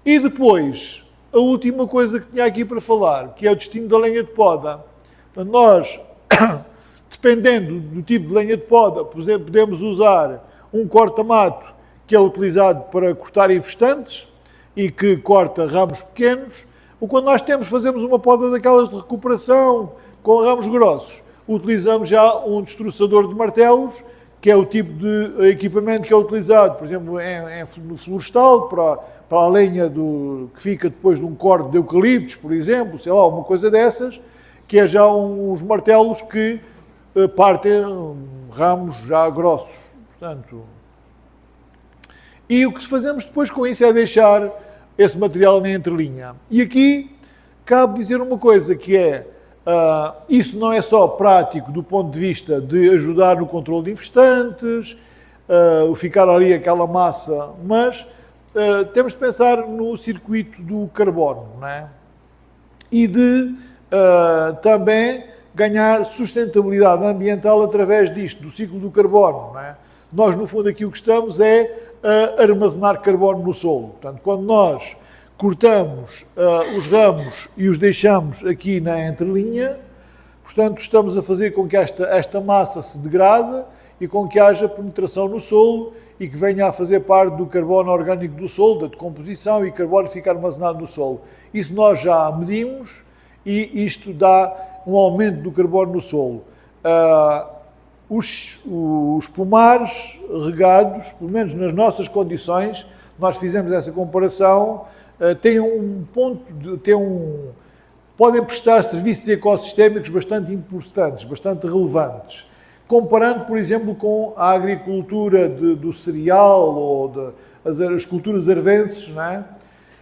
E depois, a última coisa que tinha aqui para falar, que é o destino da lenha de poda. Portanto, nós, dependendo do tipo de lenha de poda, podemos usar um corta-mato que é utilizado para cortar infestantes e que corta ramos pequenos, ou quando nós fazemos uma poda daquelas de recuperação com ramos grossos, utilizamos já um destroçador de martelos, que é o tipo de equipamento que é utilizado, por exemplo, no florestal, para a lenha que fica depois de um corte de eucaliptos, por exemplo, sei lá, uma coisa dessas, que é já uns martelos que partem ramos já grossos. Portanto, e o que fazemos depois com isso é deixar esse material na entrelinha. E aqui cabe dizer uma coisa, que é, isso não é só prático do ponto de vista de ajudar no controle de infestantes, ficar ali aquela massa, mas temos de pensar no circuito do carbono, não é? E de também ganhar sustentabilidade ambiental através disto, do ciclo do carbono, não é? Nós, no fundo, aqui o que estamos é a armazenar carbono no solo. Portanto, quando nós cortamos os ramos e os deixamos aqui na entrelinha, portanto, estamos a fazer com que esta massa se degrade e com que haja penetração no solo e que venha a fazer parte do carbono orgânico do solo, da decomposição, e carbono fica armazenado no solo. Isso nós já medimos e isto dá um aumento do carbono no solo. Os pomares regados, pelo menos nas nossas condições, nós fizemos essa comparação, podem prestar serviços ecossistémicos bastante importantes, bastante relevantes. Comparando, por exemplo, com a agricultura do cereal ou as culturas arvenses, não é?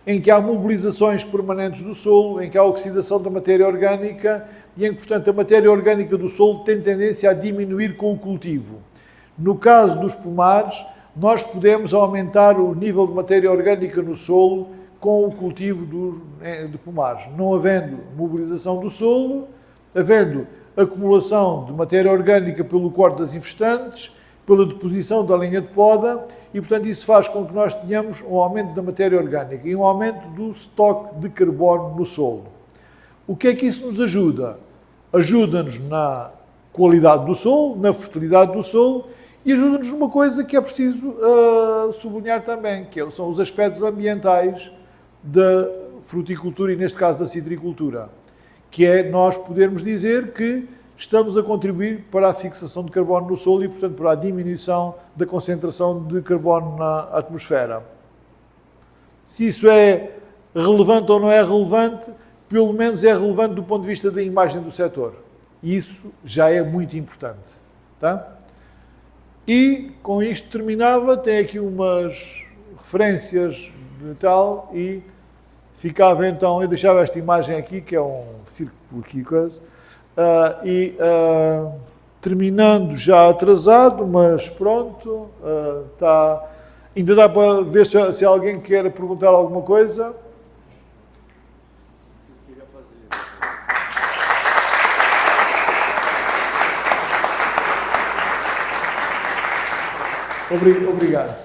Em que há mobilizações permanentes do solo, em que há oxidação da matéria orgânica e em que, portanto, a matéria orgânica do solo tem tendência a diminuir com o cultivo. No caso dos pomares, nós podemos aumentar o nível de matéria orgânica no solo com o cultivo de pomares. Não havendo mobilização do solo, havendo acumulação de matéria orgânica pelo corte das infestantes, pela deposição da lenha de poda, e, portanto, isso faz com que nós tenhamos um aumento da matéria orgânica e um aumento do estoque de carbono no solo. O que é que isso nos ajuda? Ajuda-nos na qualidade do solo, na fertilidade do solo, e ajuda-nos numa coisa que é preciso sublinhar também, que são os aspectos ambientais da fruticultura e, neste caso, da citricultura, que é nós podermos dizer que estamos a contribuir para a fixação de carbono no solo e, portanto, para a diminuição da concentração de carbono na atmosfera. Se isso é relevante ou não é relevante, pelo menos é relevante do ponto de vista da imagem do setor. E isso já é muito importante. Tá? E com isto terminava, tem aqui umas referências de tal e ficava então, eu deixava esta imagem aqui, que é um círculo aqui, quase, terminando já atrasado, mas pronto, ainda dá para ver se alguém quer perguntar alguma coisa. Obrigado.